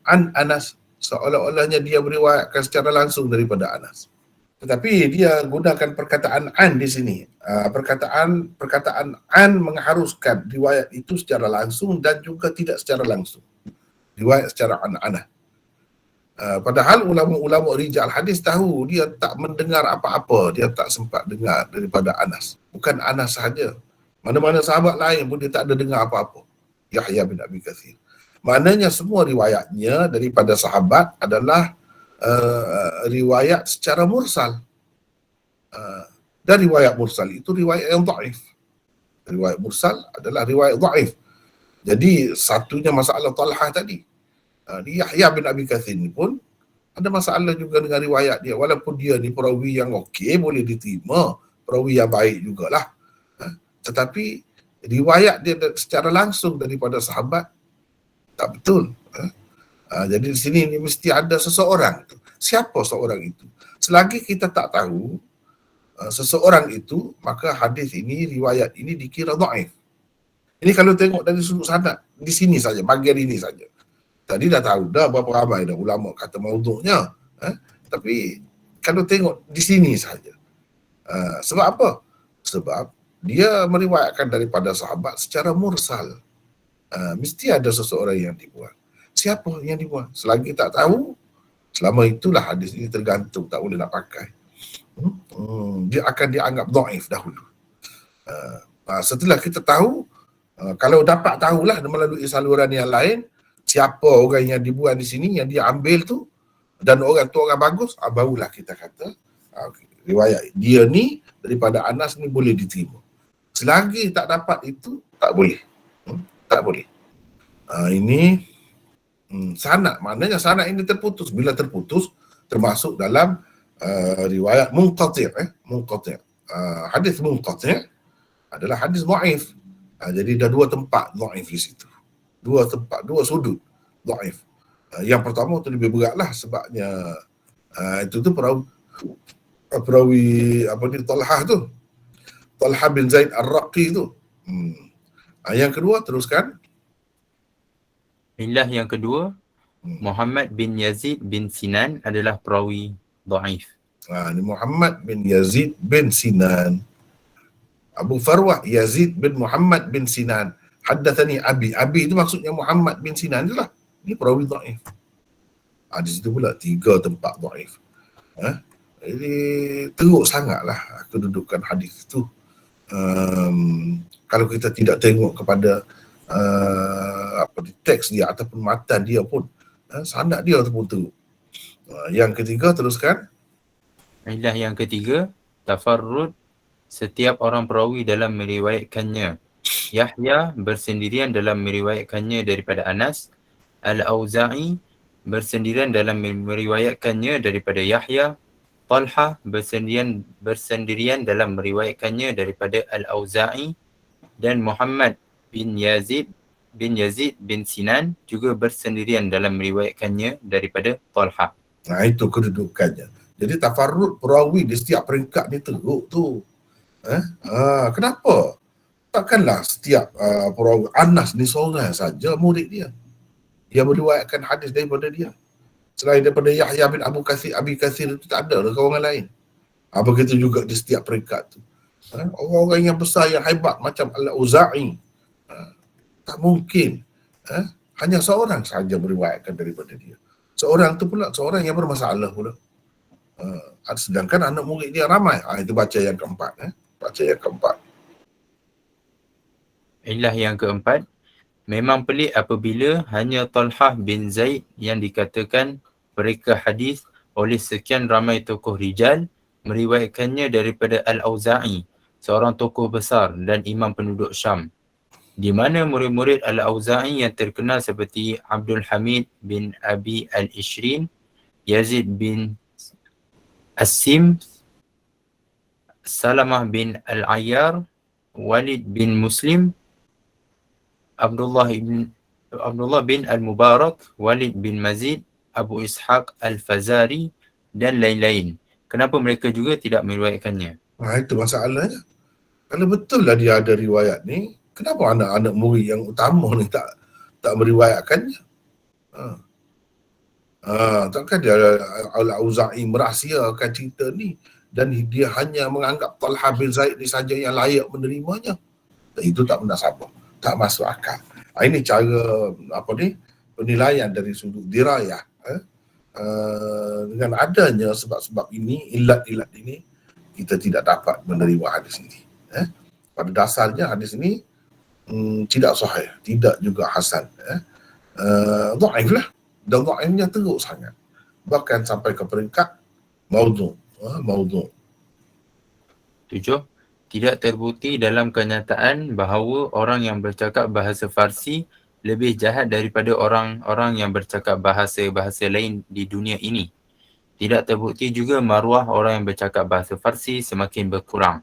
[SPEAKER 1] An Anas, seolah-olahnya dia meriwayatkan secara langsung daripada Anas. Tetapi dia gunakan perkataan an di sini. Perkataan an mengharuskan riwayat itu secara langsung dan juga tidak secara langsung. Riwayat secara an-anah. Padahal ulama-ulama rijal hadis tahu dia tak mendengar apa-apa, dia tak sempat dengar daripada Anas. Bukan Anas sahaja. Mana-mana sahabat lain pun dia tak ada dengar apa-apa. Yahya bin Abi Katsir. Maknanya semua riwayatnya daripada sahabat adalah riwayat secara mursal. Dan riwayat mursal itu riwayat yang dhaif. Riwayat mursal adalah riwayat dhaif. Jadi satunya masalah Talha tadi. Di Yahya bin Abi Katsir ni pun ada masalah juga dengan riwayat dia. Walaupun dia ni perawi yang okey, boleh diterima, perawi yang baik jugalah. Tetapi riwayat dia secara langsung daripada sahabat tak betul. Jadi di sini ni mesti ada seseorang. Siapa seorang itu? Selagi kita tak tahu seseorang itu, maka hadis ini, riwayat ini dikira dhaif. Ini kalau tengok dari sudut sanad, di sini saja, bahagian ini saja. Tadi dah tahu dah berapa ramai dah ulama kata maudhu'nya. Tapi kalau tengok di sini saja. Sebab apa? Sebab dia meriwayatkan daripada sahabat secara mursal. Mesti ada seseorang yang dibuat. Siapa yang dibuat? Selagi tak tahu, selama itulah hadis ini tergantung, tak boleh nak pakai. Dia akan dianggap dhaif dahulu. Setelah kita tahu, kalau dapat tahulah melalui saluran yang lain, siapa orang yang dibuat di sini, yang dia ambil tu, dan orang tu orang bagus, barulah kita kata riwayat dia ni daripada Anas ni boleh diterima. Selagi tak dapat itu, tak boleh. Tak boleh. Ini sanad, maknanya sanad ini terputus. Bila terputus, termasuk dalam riwayat munqati'. Hadis munqati' adalah hadis dhaif. Jadi dah dua tempat dhaif di situ. Dua tempat, dua sudut dhaif. Yang pertama tu lebih beratlah sebabnya itu tu perawi apa ni, Talha tu. Talha bin Zaid Ar-Raqi tu. Yang kedua, teruskan.
[SPEAKER 3] Ilah yang kedua, Muhammad bin Yazid bin Sinan adalah perawi dhaif.
[SPEAKER 1] Ini Muhammad bin Yazid bin Sinan. Abu Farwah Yazid bin Muhammad bin Sinan. Haddathani Abi. Abi itu maksudnya Muhammad bin Sinan itulah. Ini perawi dhaif. Di situ pula 3 tempat dhaif. Jadi teruk sangatlah kedudukan hadis itu. Kalau kita tidak tengok kepada teks dia ataupun matan dia pun, sanad dia ataupun teruk. Yang ketiga, teruskan.
[SPEAKER 3] Ilah yang ketiga, tafarrud setiap orang perawi dalam meriwayatkannya. Yahya bersendirian dalam meriwayatkannya daripada Anas. Al-Auza'i bersendirian dalam meriwayatkannya daripada Yahya. Talha bersendirian dalam meriwayatkannya daripada Al-Auza'i. Dan Muhammad bin Yazid bin Sinan juga bersendirian dalam meriwayatkannya daripada Talha.
[SPEAKER 1] Itu kedudukannya. Jadi tafarrud perawi di setiap peringkat ni teruk tu. Kenapa? Takkanlah setiap perawi. Anas ni seorang saja murid dia yang meriwayatkan hadis daripada dia. Selain daripada Yahya bin Abi Kathir itu tak ada kawan lain. Begitu juga di setiap peringkat tu. Orang-orang yang besar yang hebat macam Al-Auza'i, tak mungkin hanya seorang saja meriwayatkan daripada dia. Seorang tu pula seorang yang bermasalah pula. Sedangkan anak murid dia ramai. Itu baca yang keempat. Baca yang keempat.
[SPEAKER 3] Ilah yang keempat, memang pelik apabila hanya Talhah bin Zaid yang dikatakan mereka hadis oleh sekian ramai tokoh rijal meriwayatkannya daripada Al-Auza'i, seorang tokoh besar dan imam penduduk Syam. Di mana murid-murid Al-Auza'i yang terkenal seperti Abdul Hamid bin Abi Al-Ishrin, Yazid bin Asim, Salamah bin Al-Ayyar, Walid bin Muslim, Abdullah bin Al-Mubarak, Walid bin Mazid, Abu Ishaq Al-Fazari dan lain-lain. Kenapa mereka juga tidak meriwayatkannya?
[SPEAKER 1] Itu masalahnya. Kalau betul lah dia ada riwayat ni, kenapa anak-anak murid yang utama ni tak meriwayatkannya? Takkan dia Al-Auza'i merahsiakan cerita ni dan dia hanya menganggap Talha bin Zaid ni saja yang layak menerimanya? Itu tak munasabah, tak masuk akal. Ini cara penilaian dari sudut dirayah. Dengan adanya sebab-sebab ini, ilat-ilat ini, kita tidak dapat menerima hadis ini. Pada dasarnya hadis ini tidak sahih, tidak juga hasan. Dhaif lah. Dan dhaifnya teruk sangat. Bahkan sampai ke peringkat maudhu'.
[SPEAKER 3] 7. Tidak terbukti dalam kenyataan bahawa orang yang bercakap bahasa Farsi lebih jahat daripada orang-orang yang bercakap bahasa-bahasa lain di dunia ini. Tidak terbukti juga maruah orang yang bercakap bahasa Farsi semakin berkurang.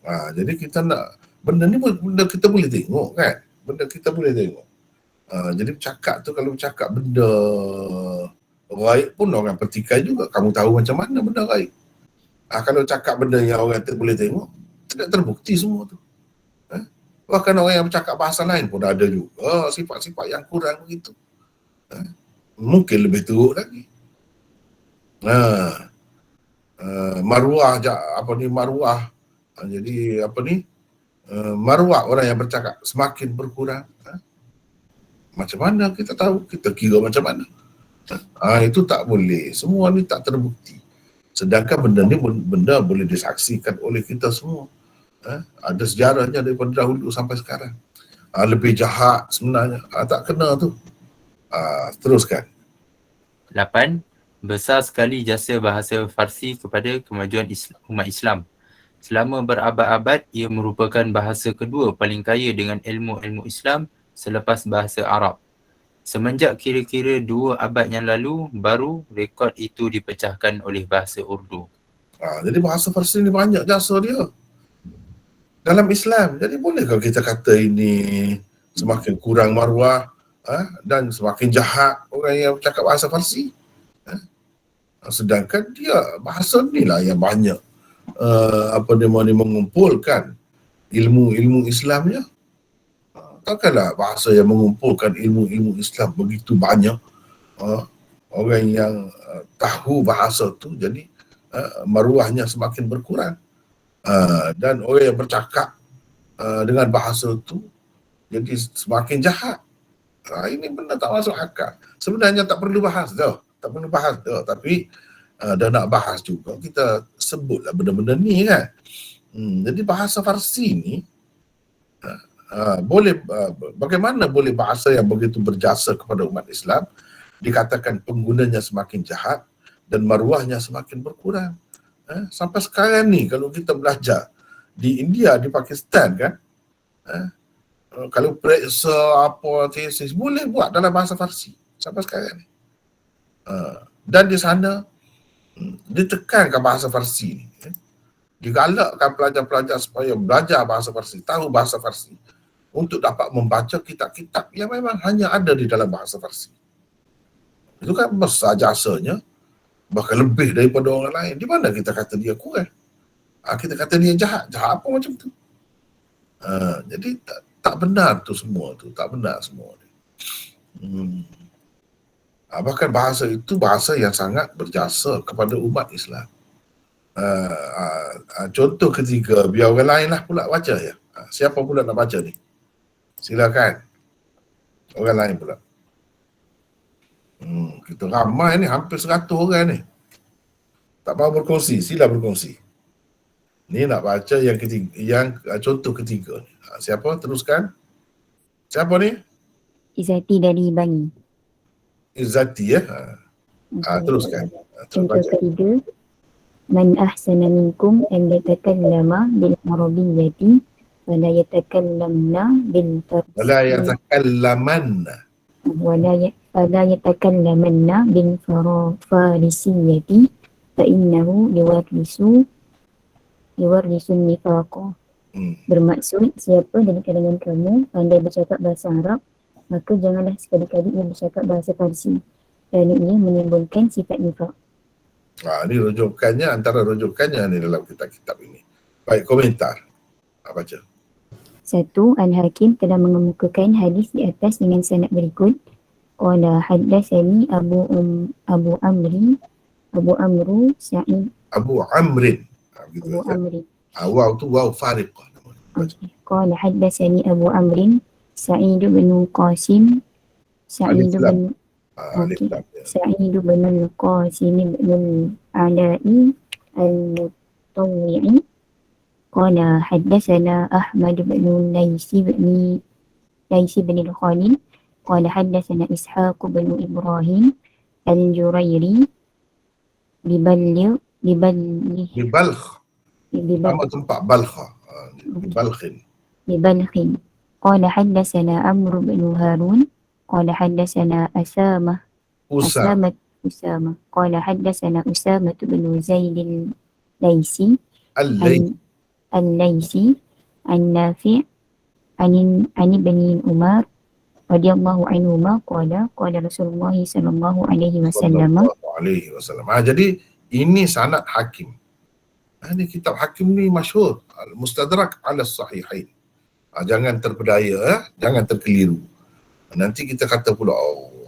[SPEAKER 1] Jadi kita nak, benda ni benda kita boleh tengok kan? Benda kita boleh tengok. Jadi bercakap tu, kalau bercakap benda gaib pun orang petikai juga. Kamu tahu macam mana benda gaib. Kalau cakap benda yang orang tak boleh tengok, tidak terbukti semua tu. Bahkan orang yang bercakap bahasa lain pun ada juga sifat-sifat yang kurang begitu. Mungkin lebih teruk lagi. Maruah maruah. Jadi maruah orang yang bercakap semakin berkurang. Macam mana kita tahu? Kita kira macam mana? Itu tak boleh. Semua ni tak terbukti. Sedangkan benda ni benda boleh disaksikan oleh kita semua. Ada sejarahnya daripada dahulu sampai sekarang. Lebih jahat sebenarnya. Tak kena tu. Teruskan.
[SPEAKER 3] 8. Besar sekali jasa bahasa Farsi kepada kemajuan umat Islam. Selama berabad-abad, ia merupakan bahasa kedua paling kaya dengan ilmu-ilmu Islam selepas bahasa Arab. Semenjak kira-kira 2 abad yang lalu, baru rekod itu dipecahkan oleh bahasa Urdu.
[SPEAKER 1] Jadi bahasa Farsi ni banyak jasa dia dalam Islam. Jadi bolehkah kita kata ini semakin kurang maruah dan semakin jahat orang yang bercakap bahasa Farsi? Sedangkan dia bahasa ni lah yang banyak mengumpulkan ilmu-ilmu Islamnya. Takkanlah bahasa yang mengumpulkan ilmu-ilmu Islam begitu banyak orang yang tahu bahasa tu, jadi maruahnya semakin berkurang. Dan orang yang bercakap dengan bahasa tu jadi semakin jahat. Ini benda tak masuk akal. Sebenarnya tak perlu bahas dah. Tapi dah nak bahas juga, kita sebutlah benda-benda ni kan. Jadi bahasa Farsi ni boleh bagaimana boleh bahasa yang begitu berjasa kepada umat Islam dikatakan penggunanya semakin jahat dan maruahnya semakin berkurang. Sampai sekarang ni kalau kita belajar di India, di Pakistan kan, kalau periksa apa tesis boleh buat dalam bahasa Farsi sampai sekarang ni. Dan di sana ditekankan bahasa Farsi ni, digalakkan pelajar-pelajar supaya belajar bahasa Farsi, tahu bahasa Farsi untuk dapat membaca kitab-kitab yang memang hanya ada di dalam bahasa Farsi. Itu kan besar jasanya, bahkan lebih daripada orang lain. Di mana kita kata dia kurang? Kita kata dia jahat apa macam tu. Jadi tak benar tu semua tu, tak benar semua ni. Bahkan bahasa itu bahasa yang sangat berjasa kepada umat Islam. Contoh ketiga, biar orang lain lah pula baca ya. Siapa pula nak baca ni? Silakan. Orang lain pula. Kita ramai ni, hampir 100 orang ni. Tak mahu berkongsi, sila berkongsi. Ni nak baca yang ketiga, yang contoh ketiga ni. Siapa? Teruskan. Siapa ni?
[SPEAKER 4] Izzati dari Bangi.
[SPEAKER 1] Izzati ya. Teruskan.
[SPEAKER 4] Contoh ketiga, man ahsana minkum an yatakallama bil arabiyyati wa la yatakallamna bil farsi.
[SPEAKER 1] Wala yatakallamanna.
[SPEAKER 4] Wala yatakallamanna bil farisiyyati fa innahu yuwarrisun nifaqa. Bermaksud, siapa dari kalangan kamu pandai bercakap bahasa Arab, maka janganlah sekali-kali ia bercakap bahasa Farsi, kerana ia menimbulkan sifat nifak.
[SPEAKER 1] Ini rujukannya, antara rujukannya ni dalam kitab-kitab ini. Baik, komentar. Baca.
[SPEAKER 4] 1. Al-Hakim telah mengemukakan hadis di atas dengan sanad berikut. Qala haddatsani Abu Amru Sa'id.
[SPEAKER 1] Abu Amrin.
[SPEAKER 4] Abu Amrin.
[SPEAKER 1] Waw tu waw fariqah.
[SPEAKER 4] Qala haddatsani Abu Amrin Sa'id bin Qasim. Sa'id bin al-Qasim bin al-Ala'i al-Mutawwi'i. Qala haddatsana Ahmad bin Laisi bin al-Khalil. Qala haddatsana Ishaq bin Ibrahim al-Jurayri di Balkh. Nama
[SPEAKER 1] tempat Balkha. Di Balkhin.
[SPEAKER 4] Qala haddatsana Amr bin Harun. Qala haddatsana Usama. Qala haddatsana Usama bin Zaid al-Laisi al-Laisi an Nafi' an ibn Umar radhiyallahu anhuma qala Rasulullah sallallahu alaihi wasallam.
[SPEAKER 1] Jadi ini sanad Hakim. Ini kitab Hakim ni masyhur, Al-Mustadrak ala Sahihain. Jangan terpedaya, jangan terkeliru. Nanti kita kata pula,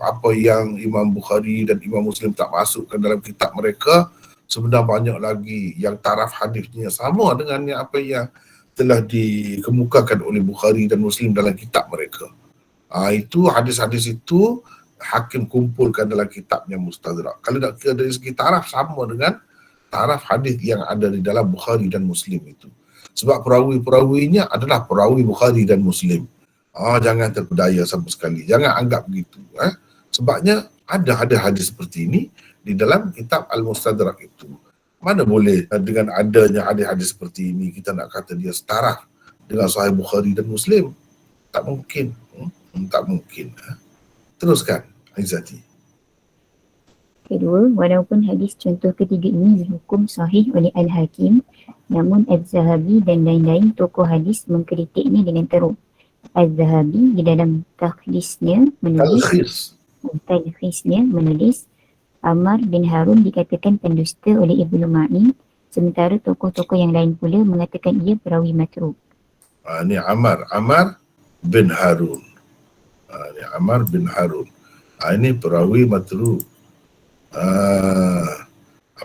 [SPEAKER 1] apa yang Imam Bukhari dan Imam Muslim tak masukkan dalam kitab mereka, sebenarnya banyak lagi yang taraf hadisnya sama dengan apa yang telah dikemukakan oleh Bukhari dan Muslim dalam kitab mereka. Itu hadis-hadis itu Hakim kumpulkan dalam kitabnya Mustadrak. Kalau nak kira dari segi taraf, sama dengan taraf hadis yang ada di dalam Bukhari dan Muslim itu. Sebab perawi-perawinya adalah perawi Bukhari dan Muslim. Jangan terpedaya sama sekali. Jangan anggap begitu. Sebabnya ada hadis seperti ini di dalam kitab Al-Mustadrak itu. Mana boleh dengan adanya hadis-hadis seperti ini kita nak kata dia setaraf dengan Sahih Bukhari dan Muslim? Tak mungkin. Tak mungkin. Teruskan, Izzati.
[SPEAKER 4] Kedua, walaupun hadis contoh ketiga ini dihukum sahih oleh Al-Hakim, namun Az-Zahabi dan lain-lain tokoh hadis mengkritiknya dengan teruk. Az-Zahabi di dalam talkhisnya menulis Amr bin Harun dikatakan pendusta oleh Ibnu Ma'in, sementara tokoh-tokoh yang lain pula mengatakan ia perawi matruk.
[SPEAKER 1] Ini Amr bin Harun. Ini Amr bin Harun. Ini perawi matruk.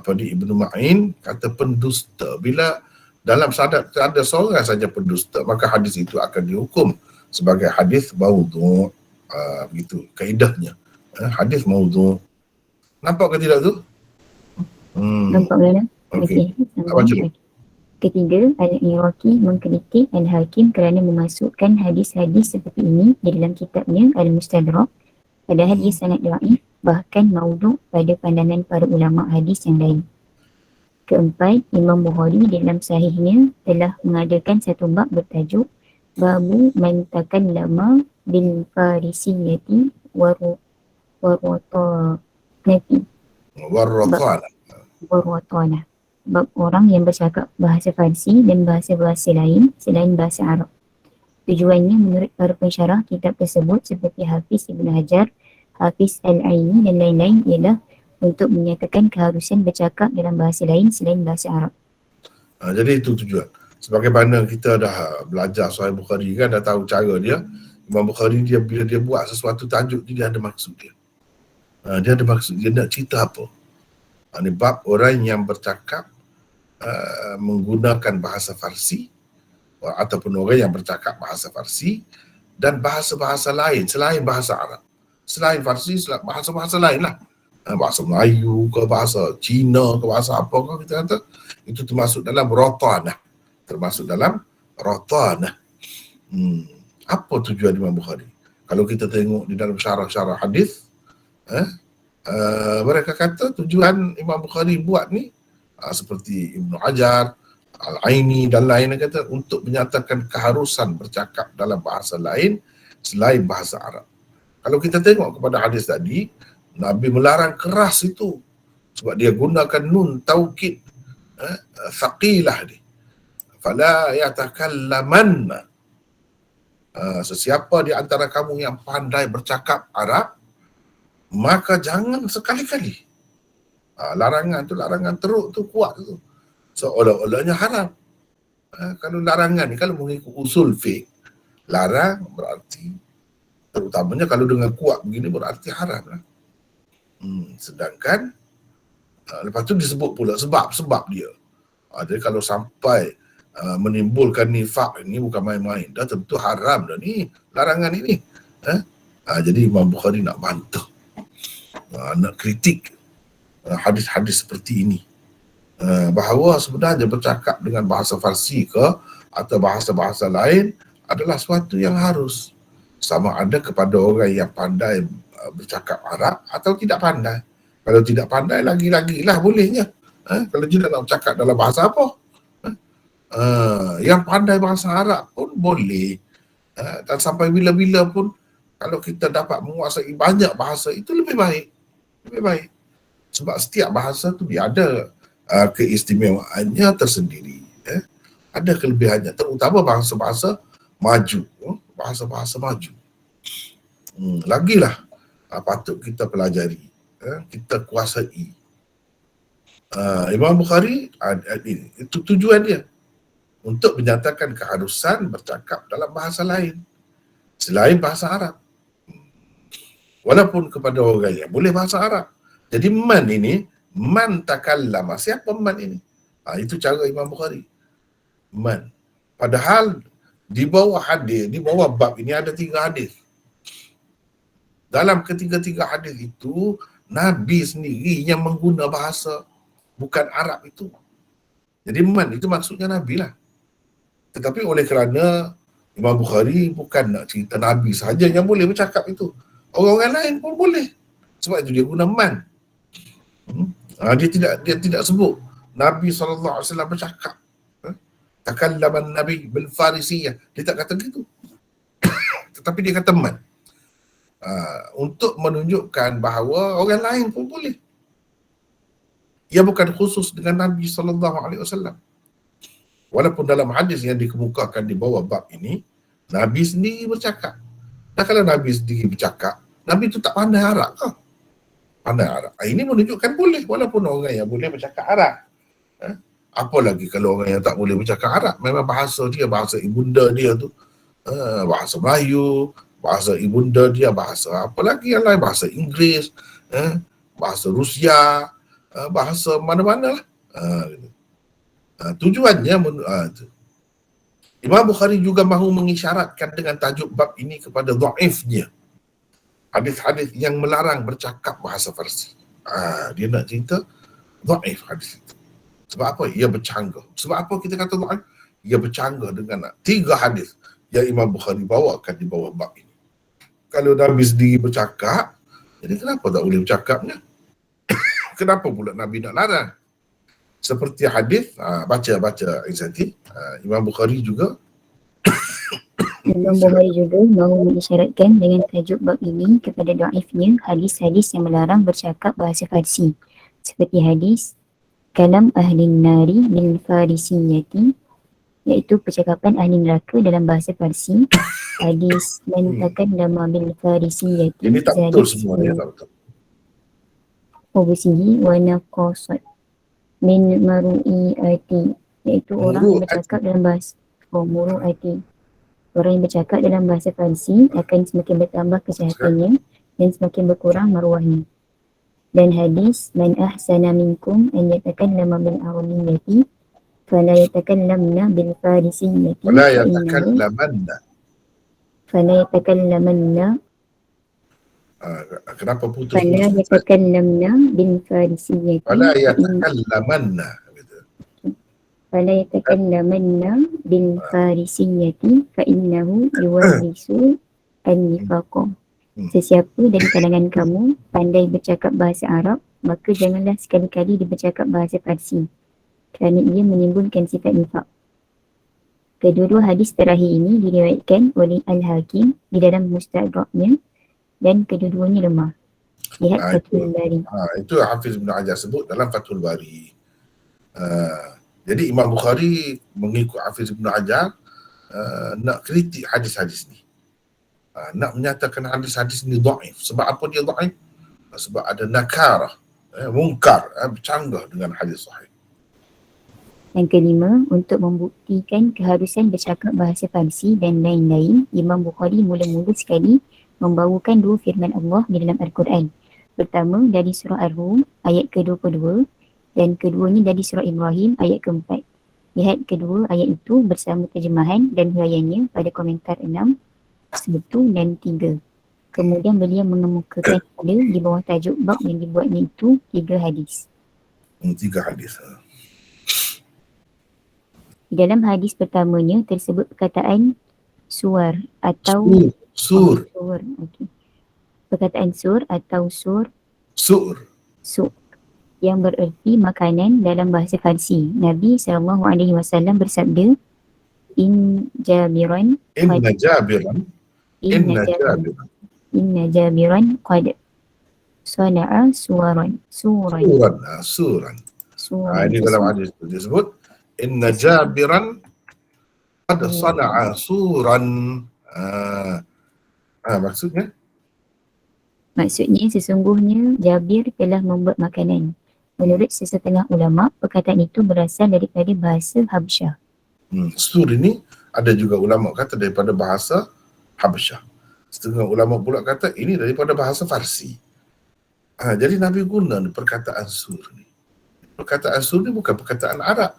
[SPEAKER 1] Ibnu Ma'in kata pendusta. Bila dalam sanad ada seorang saja pendusta, maka hadis itu akan dihukum sebagai hadis maudhu'. Begitu kaedahnya. Hadis maudhu'. Nampak ke tidak tu?
[SPEAKER 4] Nampak kan?
[SPEAKER 1] Okey.
[SPEAKER 4] Okey.
[SPEAKER 1] Apa cerita?
[SPEAKER 4] Ketiga, Al-Iraqi mengkritik Al-Hakim kerana memasukkan hadis-hadis seperti ini di dalam kitabnya Al-Mustadrak, padahal ia sangat dhaif, bahkan maudhu' pada pandangan para ulama hadis yang lain. Keempat, Imam Bukhari dalam sahihnya telah mengadakan satu bab bertajuk Babu man takallama bil farisiyyati warwatanati. Warwatana. Bab orang yang bercakap bahasa Farsi dan bahasa-bahasa lain selain bahasa Arab. Tujuannya menurut para pensyarah kitab tersebut seperti Hafiz Ibn Hajar, Hafiz Al-Aini dan lain-lain ialah untuk menyatakan keharusan bercakap dalam bahasa lain selain bahasa Arab.
[SPEAKER 1] Jadi itu tujuan. Sebagaimana kita dah belajar Sahih Bukhari kan, dah tahu cara dia. Imam Bukhari dia bila dia buat sesuatu tajuk dia ada maksud dia. Dia ada maksud dia nak cerita apa. Ini bab orang yang bercakap menggunakan bahasa Farsi ataupun orang yang bercakap bahasa Farsi dan bahasa-bahasa lain selain bahasa Arab. Selain Farsi, bahasa-bahasa lain lah. Bahasa Melayu ke bahasa Cina ke bahasa apa ke kita kata, itu termasuk dalam rotanah. Apa tujuan Imam Bukhari? Kalau kita tengok di dalam syarah-syarah hadis, mereka kata tujuan Imam Bukhari buat ni seperti Ibnu Hajar, Al-Aini dan lain, kata untuk menyatakan keharusan bercakap dalam bahasa lain selain bahasa Arab. Kalau kita tengok kepada hadis tadi, Nabi melarang keras itu sebab dia gunakan nun taukid thaqilah ni. Fala yatakallamanna. Sesiapa di antara kamu yang pandai bercakap Arab, maka jangan sekali-kali. Larangan tu, larangan teruk tu, kuat tu. Seolah-olahnya haram. Kalau larangan ni, kalau mengikut usul fiqh, larang berarti, terutamanya kalau dengan kuat begini berarti haram lah. Sedangkan, lepas tu disebut pula sebab dia. Jadi kalau sampai menimbulkan nifak ini bukan main-main, dah tentu haram dah ni, larangan ini. Jadi Imam Bukhari nak bantah, nak kritik hadis-hadis seperti ini, bahawa sebenarnya bercakap dengan bahasa Farsi ke atau bahasa-bahasa lain adalah sesuatu yang harus, sama ada kepada orang yang pandai bercakap Arab atau tidak pandai. Kalau tidak pandai lagi-lagilah bolehnya. Kalau tidak nak bercakap dalam bahasa apa, yang pandai bahasa Arab pun boleh. Dan sampai bila-bila pun kalau kita dapat menguasai banyak bahasa, itu lebih baik. Lebih baik. Sebab setiap bahasa tu dia ada keistimewaannya tersendiri. Ada kelebihannya, terutama bahasa-bahasa maju. Bahasa-bahasa maju. Lagilah patut kita pelajari, kita kuasai. Imam Bukhari, itu tujuan dia, untuk menyatakan keharusan bercakap dalam bahasa lain selain bahasa Arab, walaupun kepada orang yang boleh bahasa Arab. Jadi man ini, man takallama, siapa man ini? Itu cara Imam Bukhari, man. Padahal di bawah hadis, di bawah bab ini ada 3 hadis. Dalam ketiga-tiga hadis itu, Nabi sendiri yang mengguna bahasa bukan Arab itu. Jadi man itu maksudnya Nabi lah. Tetapi oleh kerana Imam Bukhari bukan nak cerita Nabi sahaja yang boleh bercakap itu, orang-orang lain pun boleh. Sebab itu dia guna man. Dia tidak sebut Nabi SAW bercakap. Takallaman Nabi bil Farisiyah. Dia tak kata gitu. Tetapi dia kata man. Untuk menunjukkan bahawa orang lain pun boleh. Ia bukan khusus dengan Nabi SAW. Walaupun dalam hadis yang dikemukakan di bawah bab ini, Nabi sendiri bercakap. Dan kalau Nabi sendiri bercakap, Nabi itu tak pandai Arab ke? Pandai Arab. Ini menunjukkan boleh, walaupun orang yang boleh bercakap Arab. Apalagi kalau orang yang tak boleh bercakap Arab, memang bahasa dia, bahasa ibunda dia tu, bahasa Melayu, bahasa ibunda dia, bahasa apa lagi yang lain, bahasa Inggeris, bahasa Rusia, bahasa mana-mana lah. Gitu. Tujuannya itu. Imam Bukhari juga mahu mengisyaratkan dengan tajuk bab ini kepada dhaifnya hadis-hadis yang melarang bercakap bahasa Farsi. Dia nak cerita dhaif hadis itu. Sebab apa? Ia bercanggah. Sebab apa kita kata dhaif? Ia bercanggah dengan 3 hadis yang Imam Bukhari bawakan di bawah bab ini. Kalau Nabi sendiri bercakap, jadi kenapa tak boleh bercakapnya? Kenapa pula Nabi nak larang? Seperti hadis, baca Izzati, Imam Bukhari juga
[SPEAKER 4] Imam Bukhari juga mahu mengisyaratkan dengan tajuk bab ini kepada dhaifnya hadis-hadis yang melarang bercakap bahasa Farsi. Seperti hadis kalam ahli nari bil farisiyati, iaitu percakapan ahli neraka dalam bahasa Farsi. Hadis man takallama bil farisiyati.
[SPEAKER 1] ini tak betul semua, dia tak betul.
[SPEAKER 4] Obesihi wa naqasat min maru'iyati, iaitu orang yang bercakap dalam bahasa muru'ati. Orang yang bercakap dalam bahasa Farsi akan semakin bertambah kesehatannya dan semakin berkurang maruahnya. Dan hadis man ahsana minkum an yatakallama bil arabiyyati fala yatakallamna bil farisiyyati
[SPEAKER 1] Wala yatakallamanna.
[SPEAKER 4] fala yatakallamna
[SPEAKER 1] Kenapa putus?
[SPEAKER 4] fala yatakallamna bil farisiyyati
[SPEAKER 1] Wala yatakallamanna.
[SPEAKER 4] fala yatakallamanna bil farisiyyati fa innahu yuwarrisu an-nifaqa. Sesiapa dari kalangan kamu pandai bercakap bahasa Arab, maka janganlah sekali-kali dia bercakap bahasa Farsi, kerana ia menimbulkan sifat nifak. Kedua-dua hadis terakhir ini diriwayatkan oleh Al-Hakim di dalam Mustadraknya dan kedua-duanya lemah. Lihat Fathul Bari.
[SPEAKER 1] Itu Hafiz Ibn Hajar sebut dalam Fathul Bari. Jadi Imam Bukhari mengikut Hafiz Ibn Hajar nak kritik hadis-hadis ni. Nak menyatakan hadis-hadis ni dhaif. Sebab apa dia dhaif? Sebab ada nakarah, mungkar, bercanggah dengan hadis sahih.
[SPEAKER 4] Yang kelima, untuk membuktikan keharusan bercakap bahasa Farsi dan lain-lain, Imam Bukhari mula-mula sekali membawakan 2 firman Allah di dalam Al-Quran. Pertama dari surah Ar-Rum ayat ke-22 dan keduanya dari surah Ibrahim ayat ke-4. Lihat kedua ayat itu bersama terjemahan dan huraiannya pada komentar 6, 1 dan 3. Kemudian beliau mengemukakan pada di bawah tajuk bab yang dibuatnya itu 3 hadis.
[SPEAKER 1] 3 hadis.
[SPEAKER 4] Di dalam hadis pertamanya tersebut perkataan suar atau
[SPEAKER 1] Sur.
[SPEAKER 4] Okay. Perkataan sur atau sur yang bererti makanan dalam bahasa Farsi. Nabi SAW bersabda, Inna Jabiran qad sana'a suran.
[SPEAKER 1] Ini dalam hadis itu disebut Inna Jabiran qad sana'a suran. Maksudnya
[SPEAKER 4] sesungguhnya Jabir telah membuat makanan. Menurut sesetengah ulama, perkataan itu berasal daripada bahasa Habsyah.
[SPEAKER 1] Sur ini ada juga ulama kata daripada bahasa Habsyah. Setengah ulama pula kata ini daripada bahasa Farsi. Jadi Nabi guna perkataan sur ni. Perkataan sur ni bukan perkataan Arab.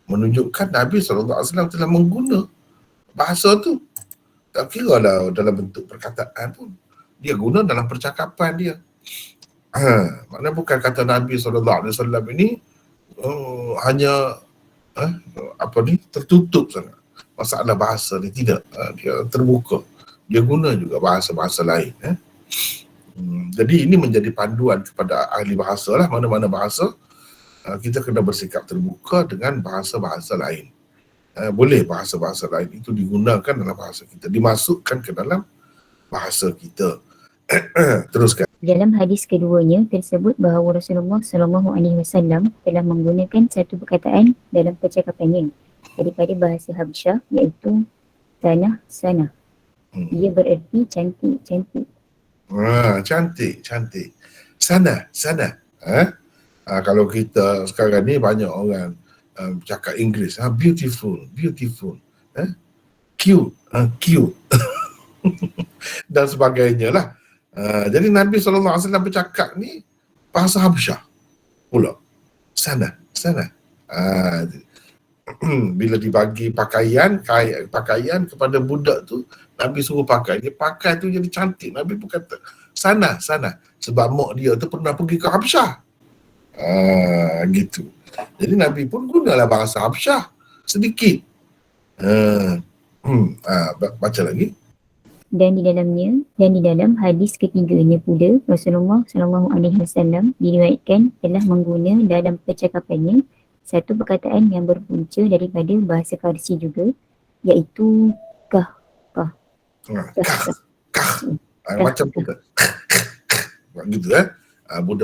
[SPEAKER 1] Menunjukkan Nabi SAW telah mengguna bahasa tu. Tak kira lah dalam bentuk perkataan pun. Dia guna dalam percakapan dia. Maknanya bukan kata Nabi SAW ini hanya tertutup sangat. Masalah bahasa ni tidak. Dia terbuka. Dia guna juga bahasa-bahasa lain. Jadi ini menjadi panduan kepada ahli bahasa lah. Mana-mana bahasa, kita kena bersikap terbuka dengan bahasa-bahasa lain. Boleh bahasa-bahasa lain itu digunakan dalam bahasa kita, dimasukkan ke dalam bahasa kita. Teruskan.
[SPEAKER 4] Dalam hadis keduanya tersebut bahawa Rasulullah SAW telah menggunakan satu perkataan dalam percakapannya daripada bahasa Habsyah, iaitu sana. Ia bererti cantik.
[SPEAKER 1] Cantik. Sana. Kalau kita sekarang ni banyak orang cakap Inggeris, beautiful, cute. dan sebagainya lah. Jadi Nabi SAW bercakap ni bahasa Habsyah pula. Sana. Bila dibagi pakaian kepada budak tu, Nabi suruh pakai. Dia pakai tu jadi cantik. Nabi pun kata, sana. Sebab mak dia tu pernah pergi ke Habsyah. Gitu. Jadi Nabi pun gunalah bahasa Habsyah sedikit. Baca lagi.
[SPEAKER 4] Dan di dalam hadis ketiganya pula Rasulullah SAW diriwayatkan telah mengguna dalam percakapannya satu perkataan yang berpunca daripada bahasa Farsi juga, iaitu kah.
[SPEAKER 1] Macam budak gitu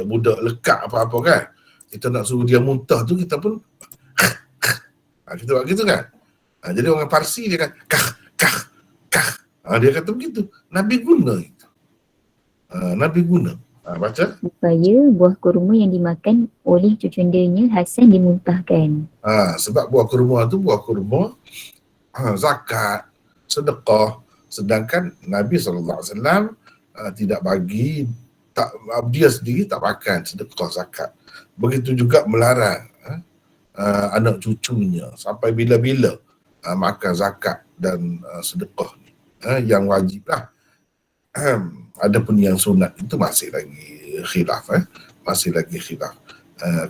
[SPEAKER 1] budak lekak apa-apa kan, kita nak suruh dia muntah tu kita pun kita buat gitu kan. Jadi orang Parsi dia kan kah. Dia kata begitu. Nabi guna itu. Baca.
[SPEAKER 4] Supaya buah kurma yang dimakan oleh cucundanya Hasan dimuntahkan.
[SPEAKER 1] Sebab buah kurma tu buah kurma zakat, sedekah. Sedangkan Nabi SAW tidak bagi, dia sendiri tak makan sedekah zakat. Begitu juga melarang anak cucunya sampai bila-bila makan zakat dan sedekah ni. Yang wajib lah. Adapun yang sunat itu masih lagi khilaf.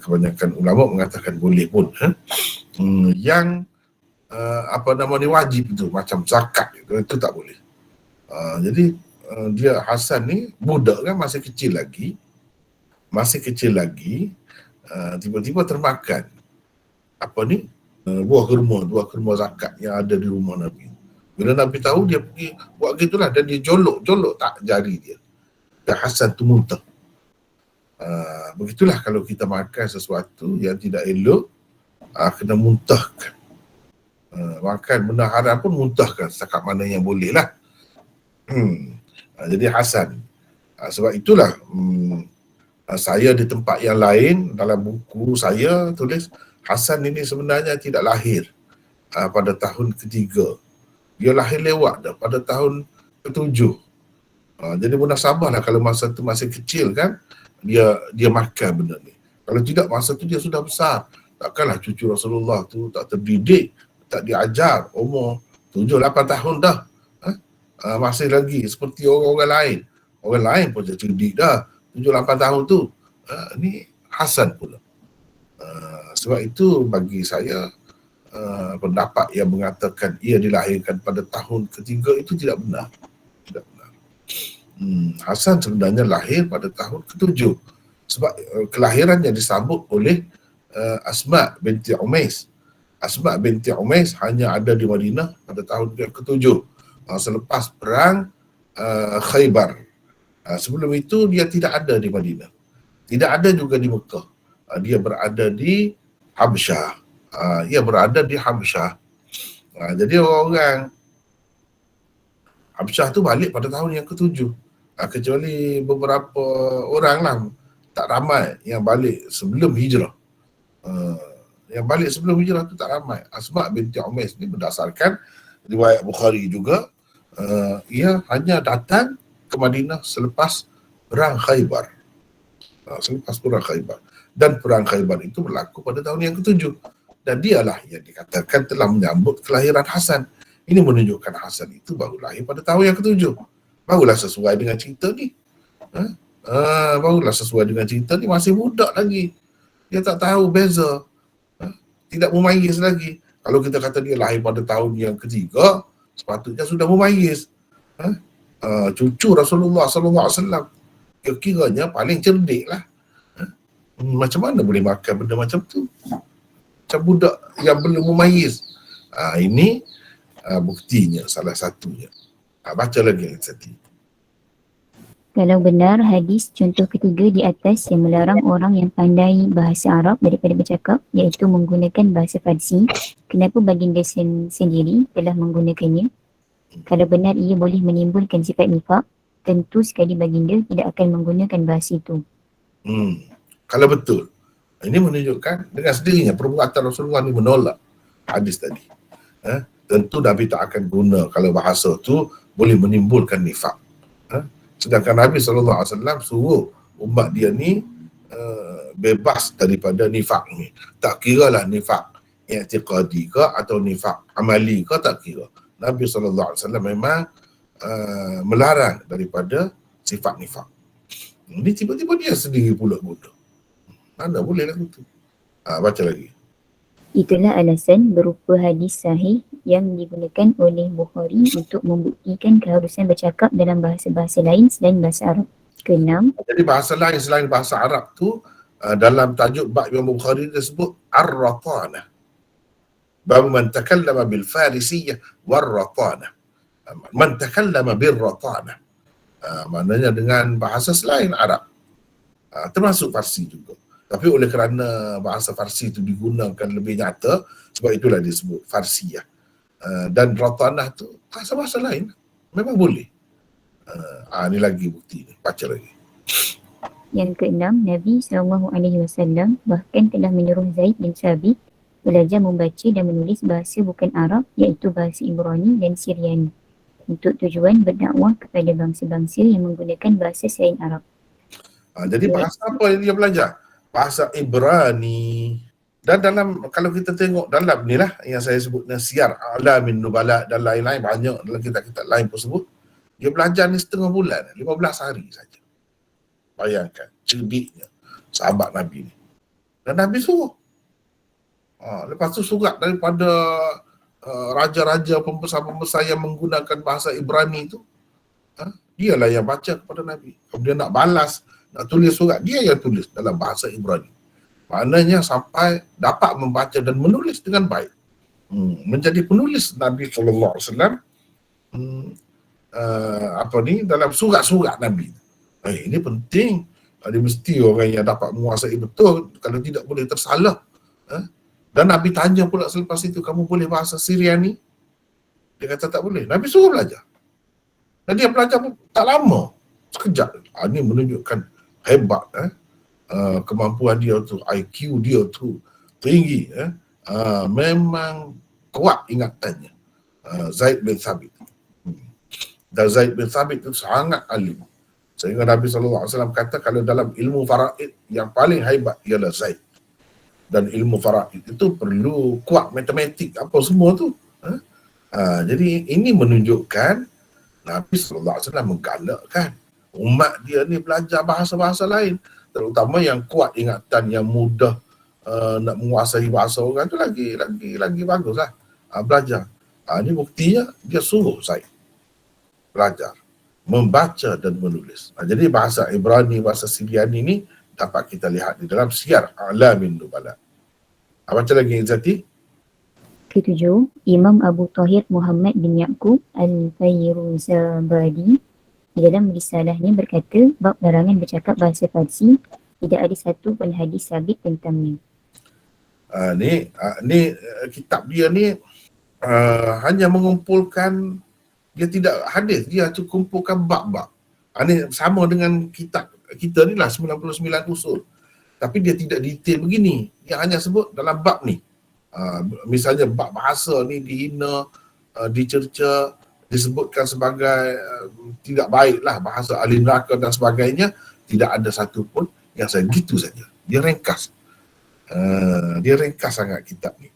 [SPEAKER 1] Kebanyakan ulama mengatakan boleh pun. Yang wajib itu macam zakat itu tak boleh. Jadi dia Hasan ni budak kan, masih kecil lagi, tiba-tiba termakan buah kurma zakat yang ada di rumah Nabi. Bila Nabi tahu, dia pergi buat gitulah, dan dia jolok tak jari dia. Dan Hasan tu muntah. Begitulah kalau kita makan sesuatu yang tidak elok, kena muntahkan. Makan benda haram pun muntahkan setakat mana yang boleh lah. Jadi Hasan. Sebab itulah saya di tempat yang lain, dalam buku saya tulis, Hasan ini sebenarnya tidak lahir pada tahun ketiga. Dia lahir lewat dah pada tahun ke-7. Jadi munasabahlah kalau masa tu masih kecil kan, dia makan benda ni. Kalau tidak, masa tu dia sudah besar. Takkanlah cucu Rasulullah tu tak terdidik, tak diajar, umur 7-8 tahun dah. Masih lagi seperti orang lain. Orang lain pun cerdik dah 7-8 tahun tu. Ni Hasan pula. Sebab itu bagi saya pendapat yang mengatakan ia dilahirkan pada tahun ketiga itu tidak benar. Hasan sebenarnya lahir pada tahun ke-7 sebab kelahirannya disambut oleh Asma binti Umais. Asma binti Umais hanya ada di Madinah pada tahun ke-7 selepas perang Khaybar. Sebelum itu dia tidak ada di Madinah, tidak ada juga di Mekah. Dia berada di Habsyah. Jadi orang Habsyah tu balik pada tahun yang ke-7. Kecuali beberapa orang lah, tak ramai yang balik sebelum hijrah. Yang balik sebelum hijrah tu tak ramai. Asma binti Umais ni berdasarkan riwayat Bukhari juga, ia hanya datang ke Madinah selepas perang Khaybar. Dan perang Khaybar itu berlaku pada tahun yang ke-7. Dan dialah yang dikatakan telah menyambut kelahiran Hasan. Ini menunjukkan Hasan itu baru lahir pada tahun yang ke-7. Barulah sesuai dengan cerita ni. Masih budak lagi. Dia tak tahu beza. Tidak memayyiz lagi. Kalau kita kata dia lahir pada tahun yang ketiga, sepatutnya sudah memayyiz. Cucu Rasulullah SAW, kiranya paling cerdik lah. Macam mana boleh makan benda macam tu? Macam budak yang belum memayyiz. Ini buktinya, salah satunya. Baca lagi yang tadi.
[SPEAKER 4] Kalau benar hadis contoh ketiga di atas yang melarang orang yang pandai bahasa Arab daripada bercakap, iaitu menggunakan bahasa Farsi, kenapa baginda sendiri telah menggunakannya? Kalau benar ia boleh menimbulkan sifat nifak, tentu sekali baginda tidak akan menggunakan bahasa itu.
[SPEAKER 1] Kalau betul, ini menunjukkan dengan sendirinya perbuatan Rasulullah ini menolak hadis tadi. Tentu Nabi tak akan guna kalau bahasa tu boleh menimbulkan nifak. Sedangkan Nabi SAW suruh umat dia ni bebas daripada nifak ni. Tak kira lah nifak i'tiqadi ke atau nifak amali ke, tak kira. Nabi SAW memang melarang daripada sifat nifak. Ini tiba-tiba dia sendiri pula bodoh. Mana boleh lagu tu. Baca lagi.
[SPEAKER 4] Itulah alasan berupa hadis sahih yang digunakan oleh Bukhari untuk membuktikan keharusan bercakap dalam bahasa-bahasa lain selain bahasa Arab. Keenam,
[SPEAKER 1] Jadi bahasa lain selain bahasa Arab tu, dalam tajuk bab Imam Bukhari disebut ar-ratana. Bab man takallama bil farisiyah war-ratana. Man takallama bil ratana. Maknanya dengan bahasa selain Arab. Termasuk Farsi juga. Tapi oleh kerana bahasa Farsi itu digunakan lebih nyata, sebab itulah disebut Farsiyah. Dan ratanah tu bahasa-bahasa lain memang boleh. Ni lagi bukti ni. Baca lagi.
[SPEAKER 4] yang keenam, Nabi SAW bahkan telah menyuruh Zaid bin Sabit belajar membaca dan menulis bahasa bukan Arab, iaitu bahasa Ibrani dan Syriani, untuk tujuan berdakwah kepada bangsa-bangsa yang menggunakan bahasa selain Arab.
[SPEAKER 1] Jadi bahasa apa yang dia belajar? Bahasa Ibrani. Dan dalam, kalau kita tengok dalam ni lah yang saya sebut Siyar A'lamin Nubala dan lain-lain, banyak dalam kitab-kitab lain pun sebut, dia belajar ni setengah bulan, 15 hari saja. Bayangkan cerdiknya sahabat Nabi ni. Dan Nabi suruh. Lepas tu surat daripada raja-raja, pembesar-pembesar yang menggunakan bahasa Ibrani tu, dialah yang baca kepada Nabi. Kalau dia nak balas, nak tulis surat, dia yang tulis dalam bahasa Ibrani. Maknanya sampai dapat membaca dan menulis dengan baik. Menjadi penulis Nabi SAW dalam surat-surat Nabi. Ini penting. Dia mesti orang yang dapat menguasai betul, kalau tidak boleh tersalah. Dan Nabi tanya pula selepas itu, kamu boleh bahasa Syriani? Dia kata tak boleh. Nabi suruh belajar. Dan dia belajar pun tak lama. Sekejap. Ini menunjukkan hebat. Kemampuan dia tu, IQ dia tu tinggi. Memang kuat ingatannya. Zaid bin Thabit. Dan Zaid bin Thabit itu sangat alim. Sehingga Nabi SAW kata kalau dalam ilmu faraid yang paling hebat ialah Zaid. Dan ilmu faraid itu perlu kuat matematik apa semua tu. Jadi ini menunjukkan Nabi SAW menggalakkan umat dia ni belajar bahasa-bahasa lain. Terutama yang kuat ingatan, yang mudah nak menguasai bahasa orang tu lagi bagus lah. Belajar. Ini buktinya dia suruh Zaid belajar membaca dan menulis. Jadi bahasa Ibrani, bahasa Syriani ni dapat kita lihat di dalam Siyar A'lamin Nubala. Baca lagi Izzati.
[SPEAKER 4] Ketujuh, Imam Abu Tahir Muhammad bin Ya'qub Al-Fayruzabadi di dalam risalahnya berkata, bab larangan bercakap bahasa Farsi, tidak ada satu pun hadis sabit tentangnya.
[SPEAKER 1] Ni kitab dia ni hanya mengumpulkan, dia tidak hadis, dia kumpulkan bab-bab. Ini sama dengan kitab kita ni lah, 99 usul. Tapi dia tidak detail begini. Dia hanya sebut dalam bab ni. Misalnya bab bahasa ni dihina, dicerca, disebutkan sebagai tidak baiklah bahasa ahli neraka dan sebagainya. Tidak ada satu pun yang saya gitu saja. Dia ringkas. Dia ringkas sangat kitab ni.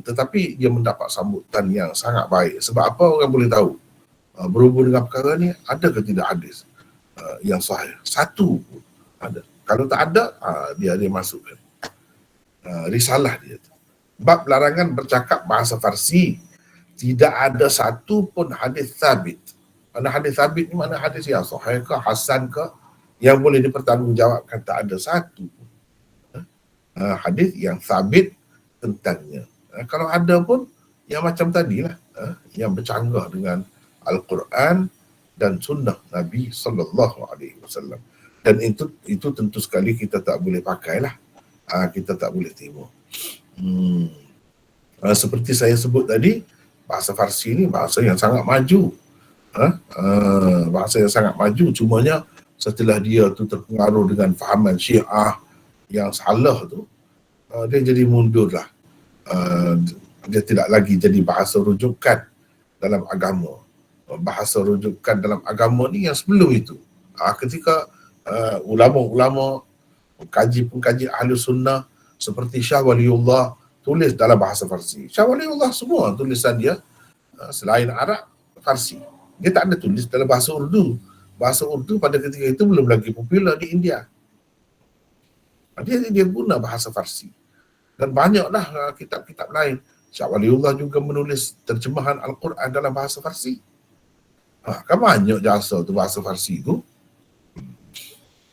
[SPEAKER 1] Tetapi dia mendapat sambutan yang sangat baik. Sebab apa orang boleh tahu? Berhubung dengan perkara ni, ada ke tidak hadis yang sahih? Satu pun ada. Kalau tak ada, dia masukkan. Risalah dia tu. Bab larangan bercakap bahasa Farsi, tidak ada satu pun hadis sabit. Mana hadis sabit ni mana hadis yang sahih ke, hasan ke, yang boleh dipertanggungjawabkan, tak ada satu pun. Hadis yang sabit tentangnya. Kalau ada pun yang macam tadilah, yang bercanggah dengan Al-Quran dan sunnah Nabi SAW. Dan itu tentu sekali kita tak boleh pakailah. Kita tak boleh terima. Seperti saya sebut tadi, bahasa Farsi ni bahasa yang sangat maju. Bahasa yang sangat maju, cumanya setelah dia tu terpengaruh dengan fahaman Syiah yang salah tu, dia jadi mundur lah. Dia tidak lagi jadi bahasa rujukan dalam agama. bahasa rujukan dalam agama ni yang sebelum itu. Ketika ulama-ulama, pengkaji ahli sunnah seperti Syah Waliullah tulis dalam bahasa Farsi. Syah Waliullah semua tulisan dia selain Arab, Farsi. Dia tak ada tulis dalam bahasa Urdu. Bahasa Urdu pada ketika itu belum lagi popular di India. Dia guna bahasa Farsi. Dan banyaklah kitab-kitab lain. Syah Waliullah juga menulis terjemahan Al-Quran dalam bahasa Farsi. Kan banyak jasa tu bahasa Farsi tu.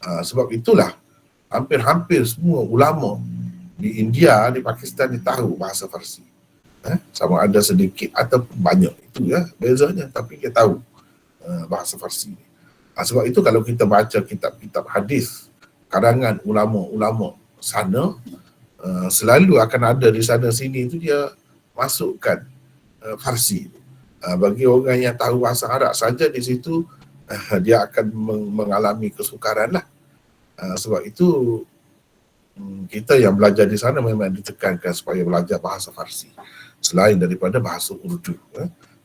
[SPEAKER 1] Sebab itulah hampir-hampir semua ulama di India, di Pakistan dia tahu bahasa Farsi. Sama ada sedikit atau banyak, itu ya bezanya, tapi dia tahu bahasa Farsi. Sebab itu kalau kita baca kitab-kitab hadis karangan ulama-ulama sana, selalu akan ada di sana sini itu dia masukkan Farsi. Bagi orang yang tahu bahasa Arab saja di situ, dia akan mengalami kesukaran lah. Sebab itu kita yang belajar di sana memang ditekankan supaya belajar bahasa Farsi selain daripada bahasa Urdu.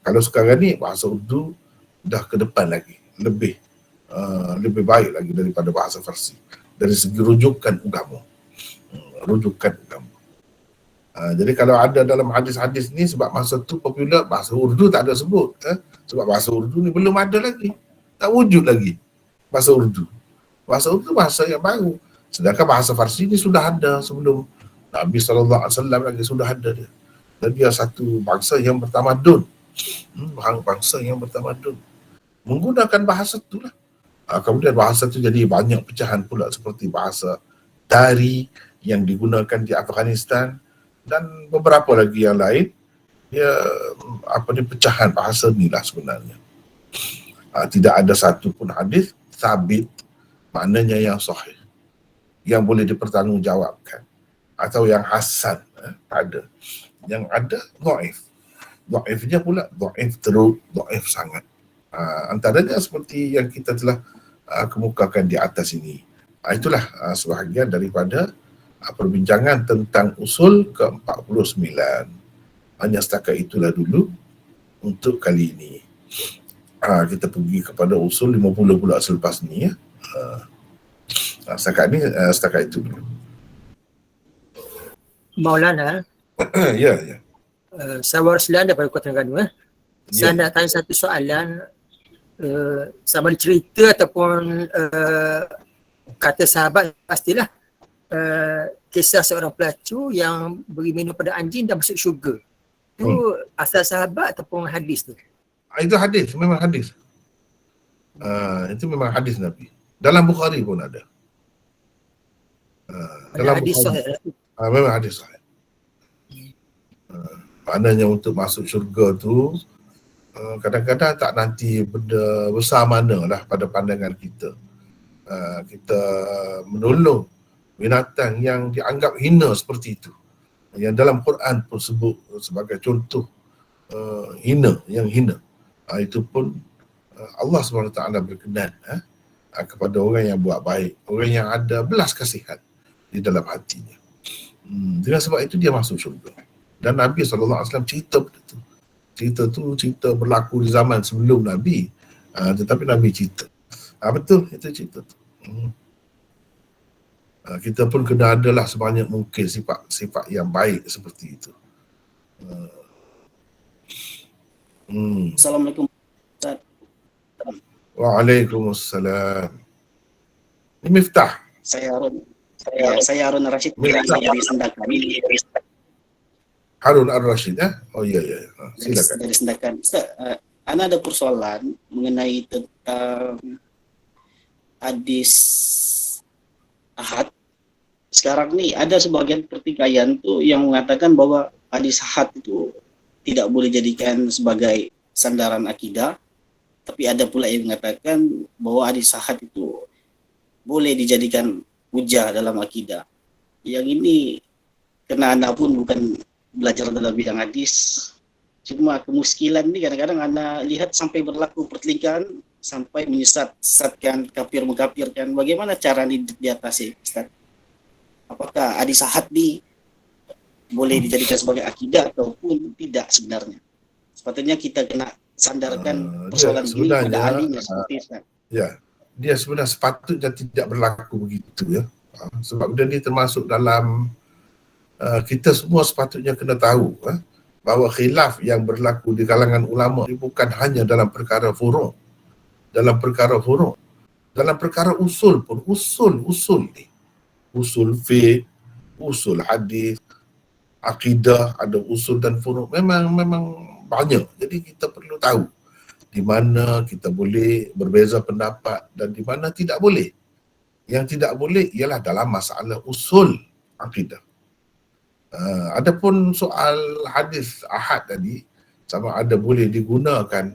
[SPEAKER 1] Kalau sekarang ni bahasa Urdu dah ke depan lagi, lebih baik lagi daripada bahasa Farsi dari segi rujukan agama. Jadi kalau ada dalam hadis-hadis ni, sebab masa tu popular bahasa Urdu tak ada sebut, sebab bahasa Urdu ni belum ada lagi, tak wujud lagi bahasa Urdu. Bahasa Urdu bahasa yang baru. Sedangkan bahasa Farsi ni sudah ada sebelum Nabi SAW lagi sudah ada dia. Dan dia satu bangsa yang bertamadun. Bangsa yang bertamadun. Menggunakan bahasa itulah. Kemudian bahasa itu jadi banyak pecahan pula seperti bahasa Dari yang digunakan di Afghanistan dan beberapa lagi yang lain. Dia pecahan bahasa ni lah sebenarnya. Tidak ada satu pun hadis sabit maknanya yang sahih, yang boleh dipertanggungjawabkan, atau yang hasan, tak ada. Yang ada dhaif. Dhaifnya pula dhaif teruk, dhaif sangat. Antaranya seperti yang kita telah kemukakan di atas ini. Itulah sebahagian daripada perbincangan tentang usul ke-49. Hanya setakat itulah dulu untuk kali ini. Kita pergi kepada usul 50 pula selepas ni ya. Setakat itu dulu.
[SPEAKER 2] Maulana,
[SPEAKER 1] Ya.
[SPEAKER 2] saya Warslan daripada Kota Terengganu. Saya nak tanya satu soalan, sama ada cerita ataupun kata sahabat, pastilah kisah seorang pelacur yang beri minum pada anjing dan masuk syurga. Itu asal sahabat ataupun hadis tu?
[SPEAKER 1] Itu hadis, memang hadis. Itu memang hadis Nabi. Dalam Bukhari pun ada. Dalam
[SPEAKER 2] hadis
[SPEAKER 1] Bukhari,
[SPEAKER 2] sahih.
[SPEAKER 1] memang hadis sahih. Maknanya untuk masuk syurga tu kadang-kadang tak nanti benda besar mana lah pada pandangan kita. Kita menolong binatang yang dianggap hina seperti itu, yang dalam Quran pun sebut sebagai contoh hina, yang hina. Itu pun Allah SWT berkenan kepada orang yang buat baik, orang yang ada belas kasihan di dalam hatinya. Dengan sebab itu dia masuk syurga. Dan Nabi SAW cerita begitu. Cerita berlaku di zaman sebelum Nabi, tetapi Nabi cerita. Betul, itu cerita tu. Kita pun kena adalah sebanyak mungkin sifat yang baik seperti itu.
[SPEAKER 5] Assalamualaikum Ustaz.
[SPEAKER 1] Waalaikumsalam. Ini Miftah.
[SPEAKER 5] Saya Harun Rashid dari Sendakan.
[SPEAKER 1] Harun Ar-Rashid Oh iya. Silakan.
[SPEAKER 5] Dari Sendakan. Ustaz, ana ada persoalan mengenai tentang hadis ahad. Sekarang nih ada sebagian pertikaian tuh yang mengatakan bahwa hadis ahad itu tidak boleh dijadikan sebagai sandaran akidah, tapi ada pula yang mengatakan bahwa hadis ahad itu boleh dijadikan hujah dalam akidah. Yang ini kena anda pun bukan belajar dalam bidang hadis, cuma kemuskilan ini kadang-kadang anda lihat sampai berlaku pertelingkahan sampai menyesatkan, kafir mengkafirkan. Bagaimana cara diatasi, Ustaz? Apakah hadis ahad boleh dijadikan sebagai akidah ataupun tidak sebenarnya? Sepatutnya kita kena sandarkan
[SPEAKER 1] Dia
[SPEAKER 5] persoalan ini pada
[SPEAKER 1] sebenarnya
[SPEAKER 5] ahlinya seperti Ustaz.
[SPEAKER 1] ya, dia sebenarnya sepatutnya tidak berlaku begitu ya. Sebab dia ni termasuk dalam kita semua sepatutnya kena tahu bahawa khilaf yang berlaku di kalangan ulama ini bukan hanya dalam perkara furu', dalam perkara usul pun, usul ni, usul fiqh, usul hadis, akidah, ada usul dan furu', memang banyak. Jadi kita perlu tahu di mana kita boleh berbeza pendapat dan di mana tidak boleh. Yang tidak boleh ialah dalam masalah usul akidah. Adapun soal hadis ahad tadi, sama ada boleh digunakan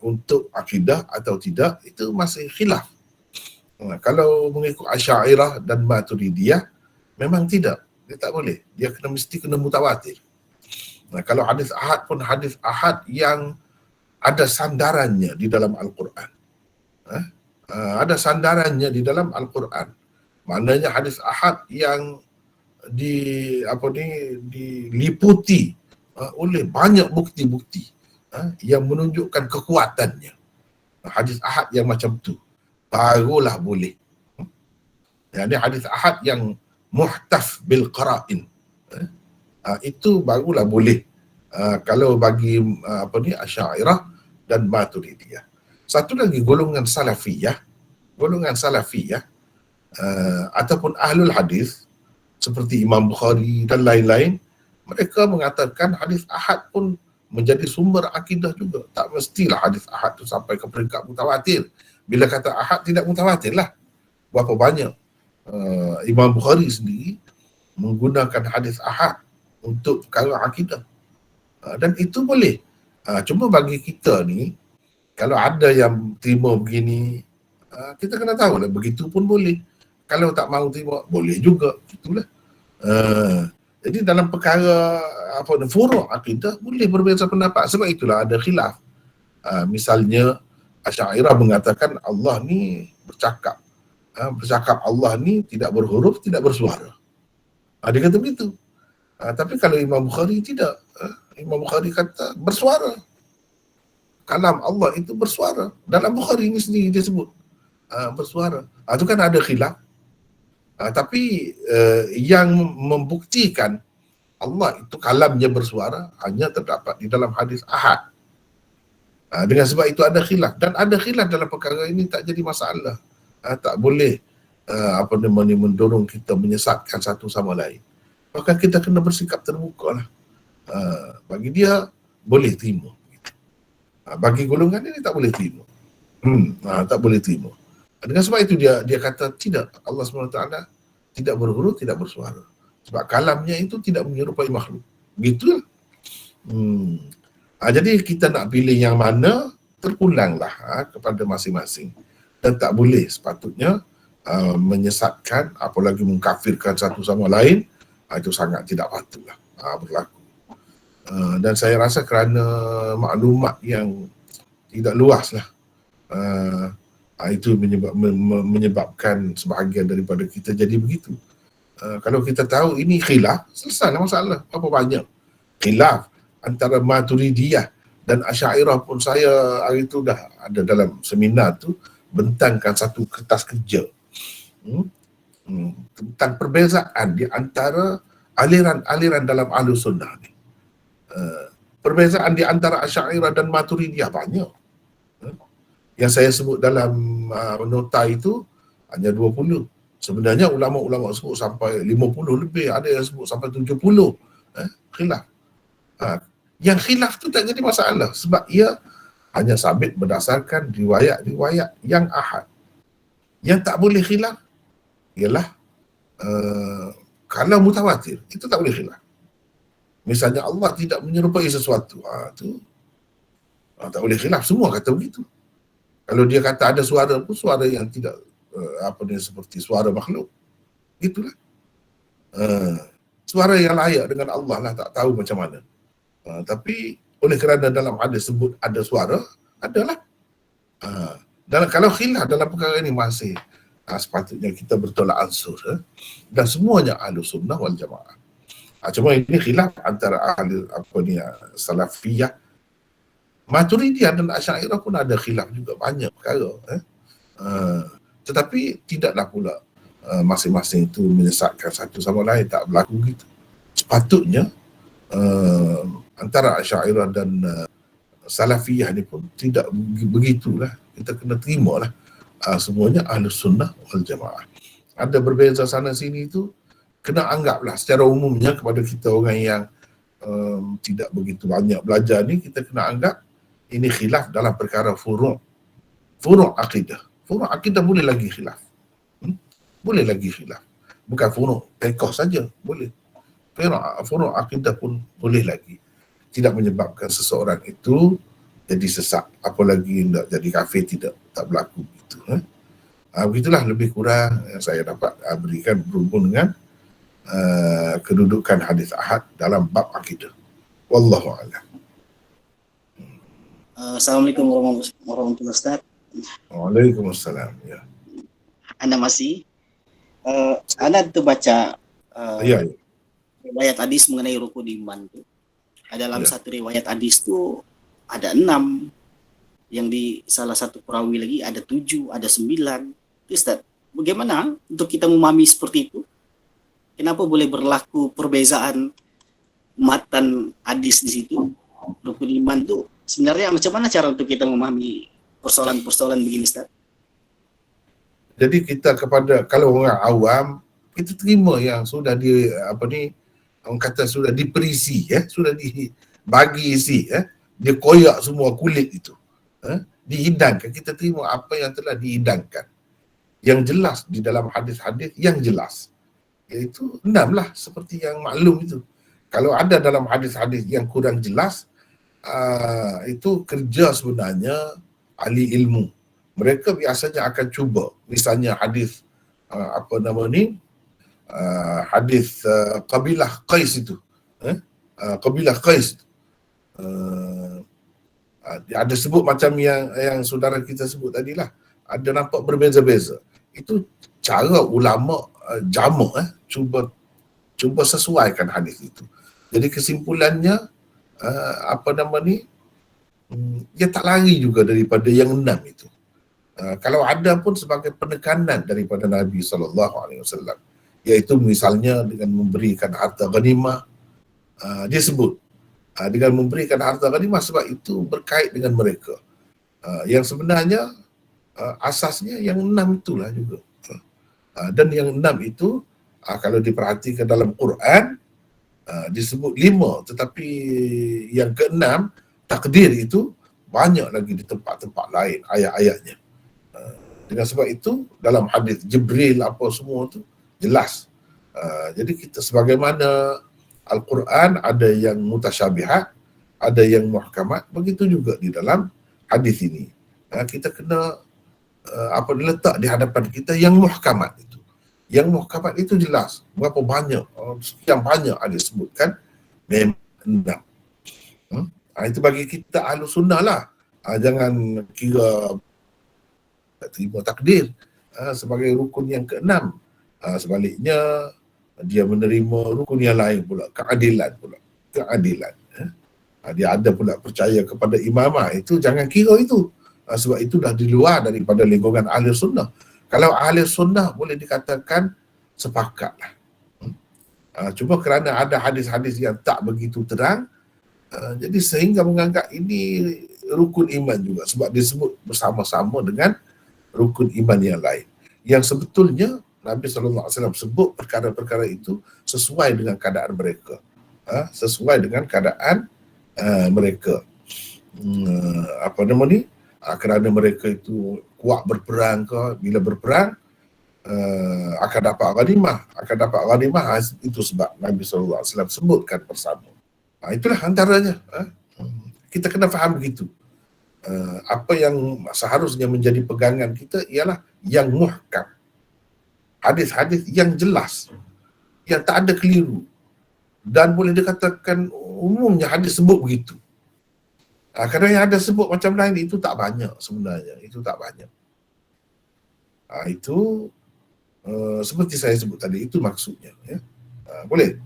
[SPEAKER 1] untuk akidah atau tidak, itu masih khilaf. Kalau mengikut Asy'ariyah dan Maturidiyah, memang tidak, dia tak boleh. Dia mesti kena mutawatir. Kalau hadis ahad pun hadis ahad yang ada sandarannya di dalam Al-Quran. Ada sandarannya di dalam Al-Quran. Maknanya hadis ahad yang diliputi oleh banyak bukti-bukti yang menunjukkan kekuatannya. Hadis ahad yang macam tu barulah boleh. Jadi hadis ahad yang muhtaf bil qara'in, itu barulah boleh kalau bagi Asy'ariyah dan Maturidiyah. Satu lagi golongan salafiyah ataupun ahlul hadis seperti Imam Bukhari dan lain-lain, mereka mengatakan hadis ahad pun menjadi sumber akidah juga. Tak mestilah hadis ahad tu sampai ke peringkat mutawatir. Bila kata ahad tidak mutawatir lah. Berapa banyak Imam Bukhari sendiri menggunakan hadis ahad untuk perkara akidah. Dan itu boleh. Cuma bagi kita ni, kalau ada yang terima begini, kita kena tahu lah, begitu pun boleh. Kalau tak mahu terima, boleh juga. Itulah. Jadi dalam perkara furu' akidah boleh berbeza pendapat. Sebab itulah ada khilaf. Misalnya Asy'ariyah mengatakan Allah ni bercakap. Bercakap Allah ni tidak berhuruf, tidak bersuara. Dia kata begitu. Tapi kalau Imam Bukhari tidak. Imam Bukhari kata bersuara. Kalam Allah itu bersuara. Dalam Bukhari ini sendiri dia sebut bersuara. Itu kan ada khilaf. Tapi yang membuktikan Allah itu kalamnya bersuara hanya terdapat di dalam hadis ahad. Dengan sebab itu ada khilaf. Dan ada khilaf dalam perkara ini tak jadi masalah. Tak boleh mendorong kita menyesatkan satu sama lain. Maka kita kena bersikap terbuka lah. Bagi dia boleh terima. Bagi golongan ini tak boleh terima. Tak boleh terima. Dengan sebab itu dia kata tidak, Allah SWT tidak berhuruf, tidak bersuara. Sebab kalamnya itu tidak menyerupai makhluk. Begitulah. Jadi kita nak pilih yang mana, terpulanglah kepada masing-masing. Dan tak boleh sepatutnya menyesatkan, apalagi mengkafirkan satu sama lain. Itu sangat tidak patutlah berlaku. Dan saya rasa kerana maklumat yang tidak luas lah, itu menyebabkan sebahagian daripada kita jadi begitu. Kalau kita tahu ini khilaf, selesailah masalah. Apa banyak khilaf antara Maturidiyah dan Asy'ariyah pun saya hari itu dah ada dalam seminar tu bentangkan satu kertas kerja tentang perbezaan di antara aliran-aliran dalam Ahlus Sunnah ni. Perbezaan di antara Asy'ariyah dan Maturidiyah banyak. Yang saya sebut dalam nota itu hanya 20. Sebenarnya ulama-ulama sebut sampai 50 lebih, ada yang sebut sampai 70. Khilaf. Yang khilaf tu tak jadi masalah sebab ia hanya sabit berdasarkan riwayat-riwayat yang ahad. Yang tak boleh khilaf ialah kalau mutawatir, itu tak boleh khilaf. Misalnya Allah tidak menyerupai sesuatu, tu tak boleh khilaf, semua kata begitu. Kalau dia kata ada suara pun, suara yang tidak seperti suara makhluk. Itulah. Suara yang layak dengan Allah lah, tak tahu macam mana. Tapi oleh kerana dalam hadis sebut ada suara, adalah. Dan kalau khilaf dalam perkara ini masih sepatutnya kita bertolak ansur. Dan semuanya Ahlus Sunnah wal Jamaah. Cuma ini khilaf antara ahli salafiyah Maturidiyah dan Asy'ariyah pun ada khilaf juga, banyak perkara. Tetapi tidaklah pula masing-masing itu menyesatkan satu sama lain, tak berlaku gitu. Sepatutnya antara Asy'ariyah dan Salafiyah ni pun tidak begitulah. Kita kena terimalah semuanya Ahlus Sunnah wal Jamaah. Ada berbeza sana sini itu kena anggaplah secara umumnya kepada kita orang yang tidak begitu banyak belajar ni, kita kena anggap ini khilaf dalam perkara furu' akidah. Furu' akidah boleh lagi khilaf. Boleh lagi khilaf. Bukan furu' fiqh saja, boleh. Furu' akidah pun boleh lagi. Tidak menyebabkan seseorang itu jadi sesat, apalagi nak jadi kafir, tak berlaku gitu. Begitulah lebih kurang yang saya dapat berikan berhubung dengan kedudukan hadis ahad dalam bab akidah. Wallahu a'lam.
[SPEAKER 5] Assalamualaikum warahmatullahi wabarakatuh.
[SPEAKER 1] Waalaikumsalam. Ya.
[SPEAKER 5] Anda masih? Anda terbaca
[SPEAKER 1] Ya.
[SPEAKER 5] riwayat hadis mengenai rukun iman tu. Dalam
[SPEAKER 1] Ya.
[SPEAKER 5] satu riwayat hadis tu ada 6, yang di salah satu perawi lagi ada 7, ada 9. Ustaz, bagaimana untuk kita memahami seperti itu? Kenapa boleh berlaku perbezaan matan hadis di situ? Rukun iman tu sebenarnya macam mana cara untuk kita memahami persoalan-persoalan begini, Ustaz?
[SPEAKER 1] Jadi kita kalau orang awam, kita terima yang sudah orang kata sudah diperisi, sudah dibagi isi, dia koyak semua kulit itu, dihidangkan. Kita terima apa yang telah dihidangkan, yang jelas di dalam hadis-hadis yang jelas, iaitu 6 lah seperti yang maklum itu. Kalau ada dalam hadis-hadis yang kurang jelas, itu kerja sebenarnya ahli ilmu. Mereka biasanya akan cuba, misalnya hadis hadis kabilah Qais itu, kabilah Qais, ada sebut macam yang saudara kita sebut tadilah, ada nampak berbeza-beza. Itu cara ulama jamak, cuba sesuaikan hadis itu. Jadi kesimpulannya dia tak lari juga daripada yang 6 itu. Kalau ada pun sebagai penekanan daripada Nabi SAW, iaitu misalnya dengan memberikan harta ghanimah, dia sebut dengan memberikan harta ghanimah sebab itu berkait dengan mereka. Yang sebenarnya asasnya yang 6 itulah juga. Dan yang 6 itu kalau diperhatikan dalam Quran disebut 5, tetapi yang ke-6 takdir itu banyak lagi di tempat-tempat lain ayat-ayatnya. Dengan sebab itu dalam hadis Jibril apa semua tu jelas. Jadi kita sebagaimana Al-Quran ada yang mutasyabihat, ada yang muhkamat, begitu juga di dalam hadis ini. Kita kena diletak di hadapan kita yang muhkamat itu. Yang muhkamat itu jelas berapa banyak, sekian banyak ada sebutkan memang 6. Itu bagi kita Ahlus Sunnah lah. Jangan kira terima takdir sebagai rukun yang ke-6. Sebaliknya dia menerima rukun yang lain pula, keadilan pula. Dia ada pula percaya kepada imamah, itu jangan kira itu. Sebab itu dah di luar daripada lingkungan ahli sunnah. Kalau ahli sunnah boleh dikatakan sepakatlah. Cuma kerana ada hadis-hadis yang tak begitu terang, jadi sehingga menganggap ini rukun iman juga, sebab disebut bersama-sama dengan rukun iman yang lain. Yang sebetulnya Nabi SAW sebut perkara-perkara itu sesuai dengan keadaan mereka. Sesuai dengan keadaan mereka. Kerana mereka itu kuat berperang ke, bila berperang akan dapat ghanimah. Itu sebab Nabi SAW sebutkan bersama. Itulah antaranya. Kita kena faham begitu. Apa yang seharusnya menjadi pegangan kita ialah yang muhkam. Hadis-hadis yang jelas, yang tak ada keliru. Dan boleh dikatakan umumnya hadis sebut begitu. Kadang yang ada sebut macam lain itu tak banyak sebenarnya. Itu tak banyak. Itu seperti saya sebut tadi, itu maksudnya. Ya. Boleh?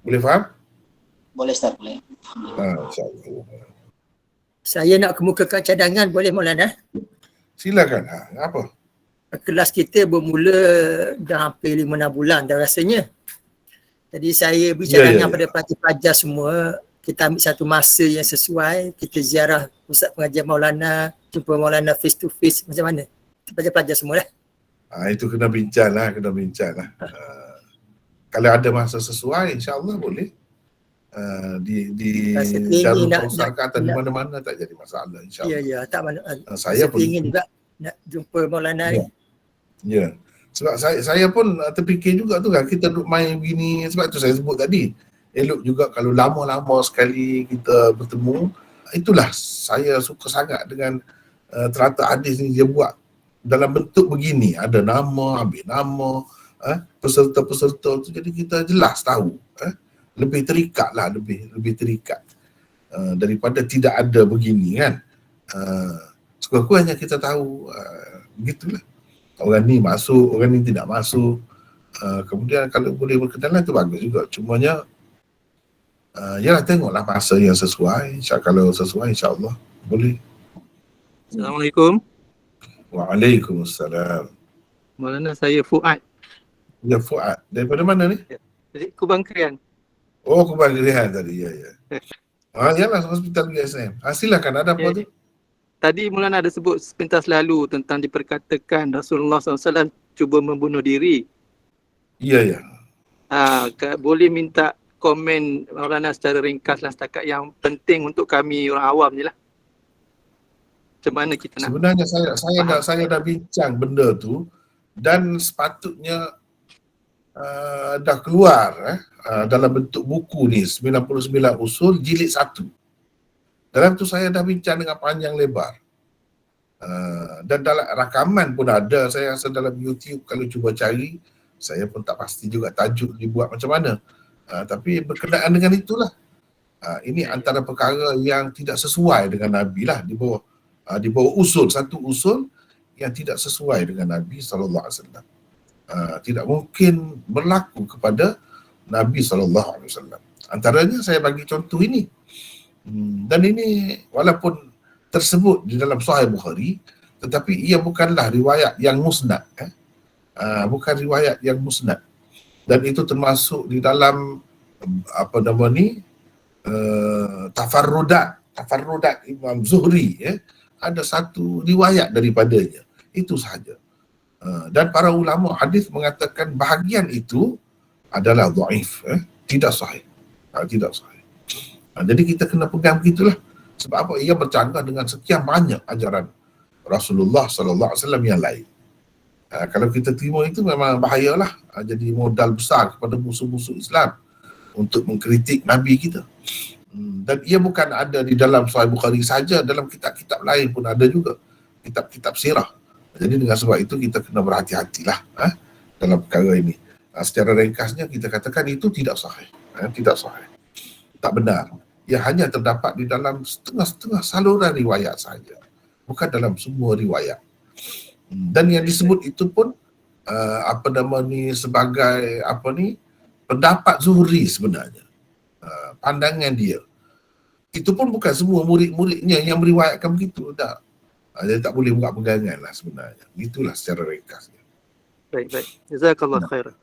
[SPEAKER 1] Boleh faham?
[SPEAKER 5] Boleh, Ustaz, boleh.
[SPEAKER 1] InsyaAllah.
[SPEAKER 2] Saya nak kemukakan cadangan, boleh Maulana?
[SPEAKER 1] Silakan. Apa?
[SPEAKER 2] Kelas kita bermula dah hampir 5-6 bulan dah rasanya. Jadi saya beri cadangan pada pelajar-pelajar semua, kita ambil satu masa yang sesuai, kita ziarah pusat pengajian Maulana, jumpa Maulana face to face, macam mana? Pelajar-pelajar semua lah.
[SPEAKER 1] Itu kena bincang lah. Kalau ada masa sesuai, insya-Allah boleh. Di Darul Kausar atau di mana-mana tak jadi masalah, insya-Allah.
[SPEAKER 2] Ya, tak mana.
[SPEAKER 1] Saya pun
[SPEAKER 2] ingin juga nak jumpa Maulana ni.
[SPEAKER 1] Ya. Sebab saya pun terfikir juga tu kan, kita duduk main begini, sebab tu saya sebut tadi. Elok juga kalau lama-lama sekali kita bertemu. Itulah saya suka sangat dengan teratak hadis ni, dia buat dalam bentuk begini, ada nama, ambil nama, peserta-peserta tu, jadi kita jelas tahu, lebih terikat lah, lebih terikat daripada tidak ada begini kan. Sekurang-kurangnya kita tahu begitulah, orang ni masuk, orang ni tidak masuk. Kemudian kalau boleh berkenalan tu bagus juga, cumanya yalah, tengoklah masa yang sesuai. Kalau sesuai, insya-Allah boleh.
[SPEAKER 6] Assalamualaikum.
[SPEAKER 1] Waalaikumsalam.
[SPEAKER 6] Maulana, saya Fuad.
[SPEAKER 1] Ya, Fuad. Daripada mana ni?
[SPEAKER 6] Dari Kubang Krian.
[SPEAKER 1] Oh, Kubang Krian tadi. Ya. Yalah, Hospital USM. Silakan, ada apa tu?
[SPEAKER 6] Tadi Maulana ada sebut sepintas lalu tentang diperkatakan Rasulullah SAW cuba membunuh diri.
[SPEAKER 1] Ya.
[SPEAKER 6] Boleh minta komen Maulana secara ringkas lah, setakat yang penting untuk kami orang awam je lah. Macam mana kita nak?
[SPEAKER 1] Sebenarnya saya dah bincang benda tu, dan sepatutnya dah keluar dalam bentuk buku ni, 99 usul jilid 1. Dalam tu saya dah bincang dengan panjang lebar. Dan dalam rakaman pun ada, saya rasa dalam YouTube kalau cuba cari, saya pun tak pasti juga tajuk dibuat macam mana. Tapi berkenaan dengan itulah. Ini antara perkara yang tidak sesuai dengan Nabi lah, di bawah usul, satu usul yang tidak sesuai dengan Nabi SAW. Tidak mungkin berlaku kepada Nabi SAW. Antaranya saya bagi contoh ini. Dan ini walaupun tersebut di dalam Sahih Bukhari, tetapi ia bukanlah riwayat yang musnad. Bukan riwayat yang musnad. Dan itu termasuk di dalam tafarrudat Imam Zuhri, ada satu riwayat daripadanya, itu sahaja. Dan para ulama hadis mengatakan bahagian itu adalah dhaif, tidak sahih. Tidak sahih. Jadi kita kena pegang begitulah. Sebab apa? Ia bercanggah dengan sekian banyak ajaran Rasulullah SAW yang lain. Kalau kita terima itu memang bahayalah, jadi modal besar kepada musuh-musuh Islam untuk mengkritik Nabi kita. Dan ia bukan ada di dalam Sahih Bukhari saja, dalam kitab-kitab lain pun ada juga, kitab-kitab sirah. Jadi dengan sebab itu kita kena berhati-hatilah dalam perkara ini. Secara ringkasnya kita katakan itu tidak sahih, tidak sahih, tak benar. Ia hanya terdapat di dalam setengah-setengah saluran riwayat saja, bukan dalam semua riwayat. Dan yang disebut itu pun sebagai pendapat Zuhri sebenarnya, pandangan dia. Itu pun bukan semua murid-muridnya yang meriwayatkan begitu, tak. Dia tak boleh buat pegangan lah sebenarnya. Itulah secara ringkasnya.
[SPEAKER 6] Baik. Jazakallah khair.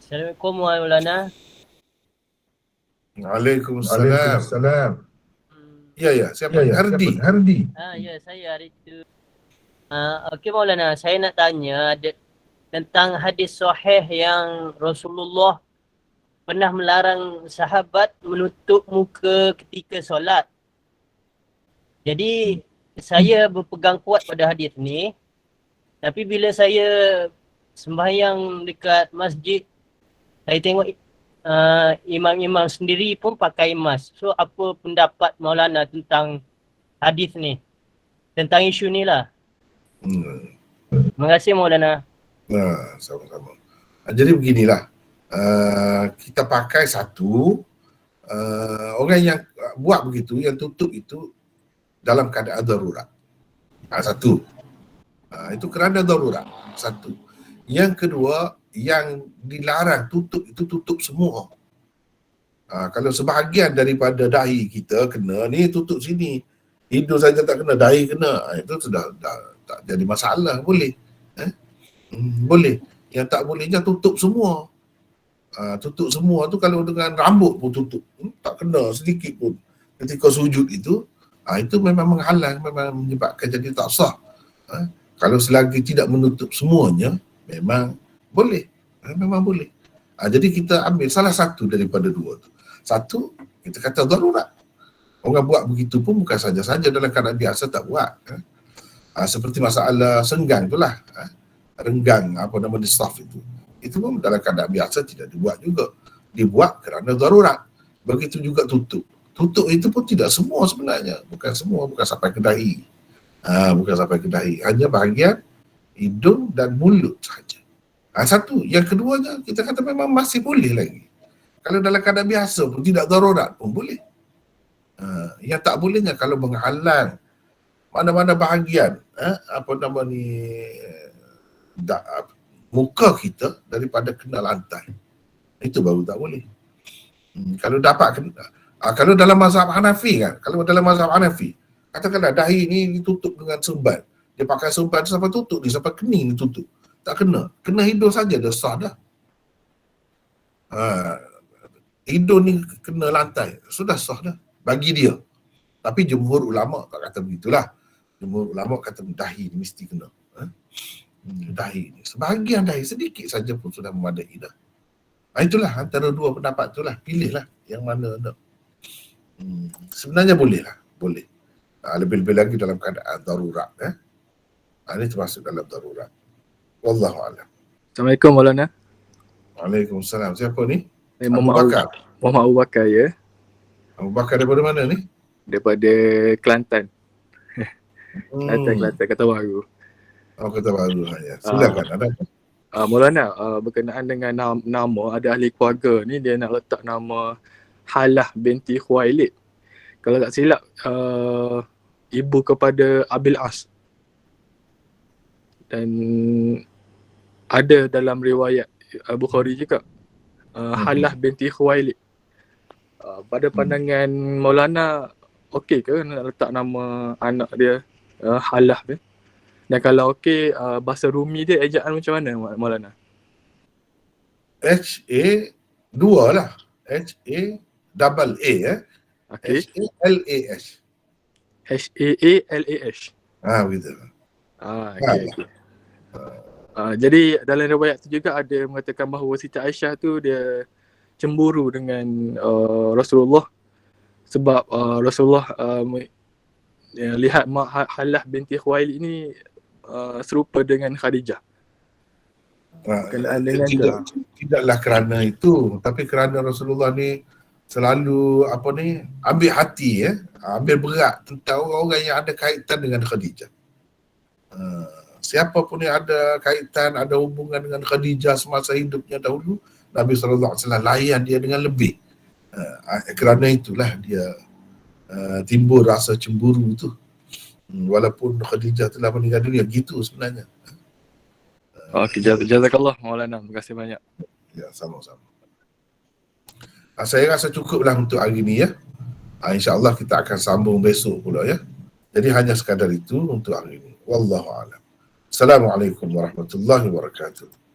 [SPEAKER 7] Assalamualaikum Maulana.
[SPEAKER 1] Waalaikumsalam. Ya, siapa? Hardi.
[SPEAKER 7] Ya, saya hari itu. Okey Maulana, saya nak tanya tentang hadis sahih yang Rasulullah pernah melarang sahabat menutup muka ketika solat. Jadi saya berpegang kuat pada hadis ni. Tapi bila saya sembahyang dekat masjid, saya tengok imam-imam sendiri pun pakai mask. So apa pendapat Maulana tentang hadis ni? Tentang isu ni lah. Terima kasih Maulana.
[SPEAKER 1] Sama-sama. Jadi beginilah, kita pakai satu, orang yang buat begitu, yang tutup itu dalam keadaan darurat. Satu, itu kerana darurat. Satu. Yang kedua, yang dilarang tutup itu tutup semua. Kalau sebahagian daripada dahi kita kena ni tutup sini, Hidung saja tak kena, dahi kena, itu sudah tak jadi masalah, boleh. Boleh. Yang tak bolehnya tutup semua. Tutup semua tu kalau dengan rambut pun tutup, tak kena sedikit pun. Ketika sujud itu memang menghalang, memang menyebabkan jadi tak sah. Kalau selagi tidak menutup semuanya, memang boleh. Memang boleh. Jadi kita ambil salah satu daripada dua tu. Satu, kita kata darurat. Orang buat begitu pun bukan saja-saja dalam keadaan biasa tak buat. Seperti masalah senggang itulah. Renggang, apa nama nisaf itu. Itu pun dalam keadaan biasa tidak dibuat juga. Dibuat kerana darurat. Begitu juga tutup. Tutup itu pun tidak semua sebenarnya. Bukan semua, bukan sampai ke dahi. Bukan sampai ke dahi. Hanya bahagian hidung dan mulut sahaja. Satu. Yang keduanya, kita kata memang masih boleh lagi. Kalau dalam keadaan biasa pun tidak darurat pun boleh. Yang tak bolehnya kalau menghalang mana-mana bahagian muka kita daripada kena lantai, itu baru tak boleh. Kalau dapat kalau dalam mazhab Hanafi kan, kalau dalam mazhab Hanafi katakanlah dahi ni ditutup dengan serban, dia pakai serban sampai tutup ni, sampai kening ditutup, tak kena hidung saja dah sah dah. Hidung ni kena lantai, sudah sah dah bagi dia. Tapi jumhur ulama tak kata begitulah. Jumhur ulama kata dahi ni mesti kena. Dahi ni, sebahagian dahi sedikit saja pun sudah memadai dah. Itulah antara dua pendapat itulah, pilihlah yang mana nak. Sebenarnya bolehlah, boleh. Lebih-lebih lagi dalam keadaan darurat. Ini termasuk dalam darurat. Wallahu a'lam.
[SPEAKER 8] Assalamualaikum Maulana.
[SPEAKER 1] Waalaikumsalam. Siapa ni?
[SPEAKER 8] Muhammad Abu Bakar ya.
[SPEAKER 1] Abu Bakar daripada mana ni?
[SPEAKER 8] Daripada Kelantan. Kelantan, Kota Baru.
[SPEAKER 1] Kota Baru. Ya. Silakan. Ada.
[SPEAKER 8] Maulana, berkenaan dengan nama, ada ahli keluarga ni dia nak letak nama Halah binti Khuwailid. Kalau tak silap, ibu kepada Abil As. Dan ada dalam riwayat Bukhari juga, Halah binti Khuwailid. Pada pandangan Maulana, okey ke nak letak nama anak dia Halah ni? Dan kalau okey, bahasa Rumi dia ejaan macam mana Maulana?
[SPEAKER 1] H-A-2 lah. H-A-double-A
[SPEAKER 8] Okay.
[SPEAKER 1] H-A-L-A-S.
[SPEAKER 8] H-A-A-L-A-S.
[SPEAKER 1] Begitu.
[SPEAKER 8] Okay. Jadi dalam riwayat tu juga ada mengatakan bahawa Siti Aisyah tu dia cemburu dengan Rasulullah sebab Rasulullah lihat Mak Halah binti Khuwailid ni serupa dengan Khadijah. Berkenaan dengan
[SPEAKER 1] Tidaklah kerana itu, tapi kerana Rasulullah ni selalu ambil hati, ambil berat tentang orang-orang yang ada kaitan dengan Khadijah. Siapa pun yang ada kaitan, ada hubungan dengan Khadijah semasa hidupnya dahulu, Nabi SAW layan dia dengan lebih. Kerana itulah dia timbul rasa cemburu tu. Walaupun Khadijah telah meninggal dunia, gitu sebenarnya.
[SPEAKER 8] Okey, jazakallah Maulana. Terima kasih banyak.
[SPEAKER 1] Ya, sama-sama. Saya rasa cukuplah untuk hari ni ya. InsyaAllah kita akan sambung besok pula ya. Jadi hanya sekadar itu untuk hari ini. Wallahu a'lam. Assalamualaikum warahmatullahi wabarakatuh.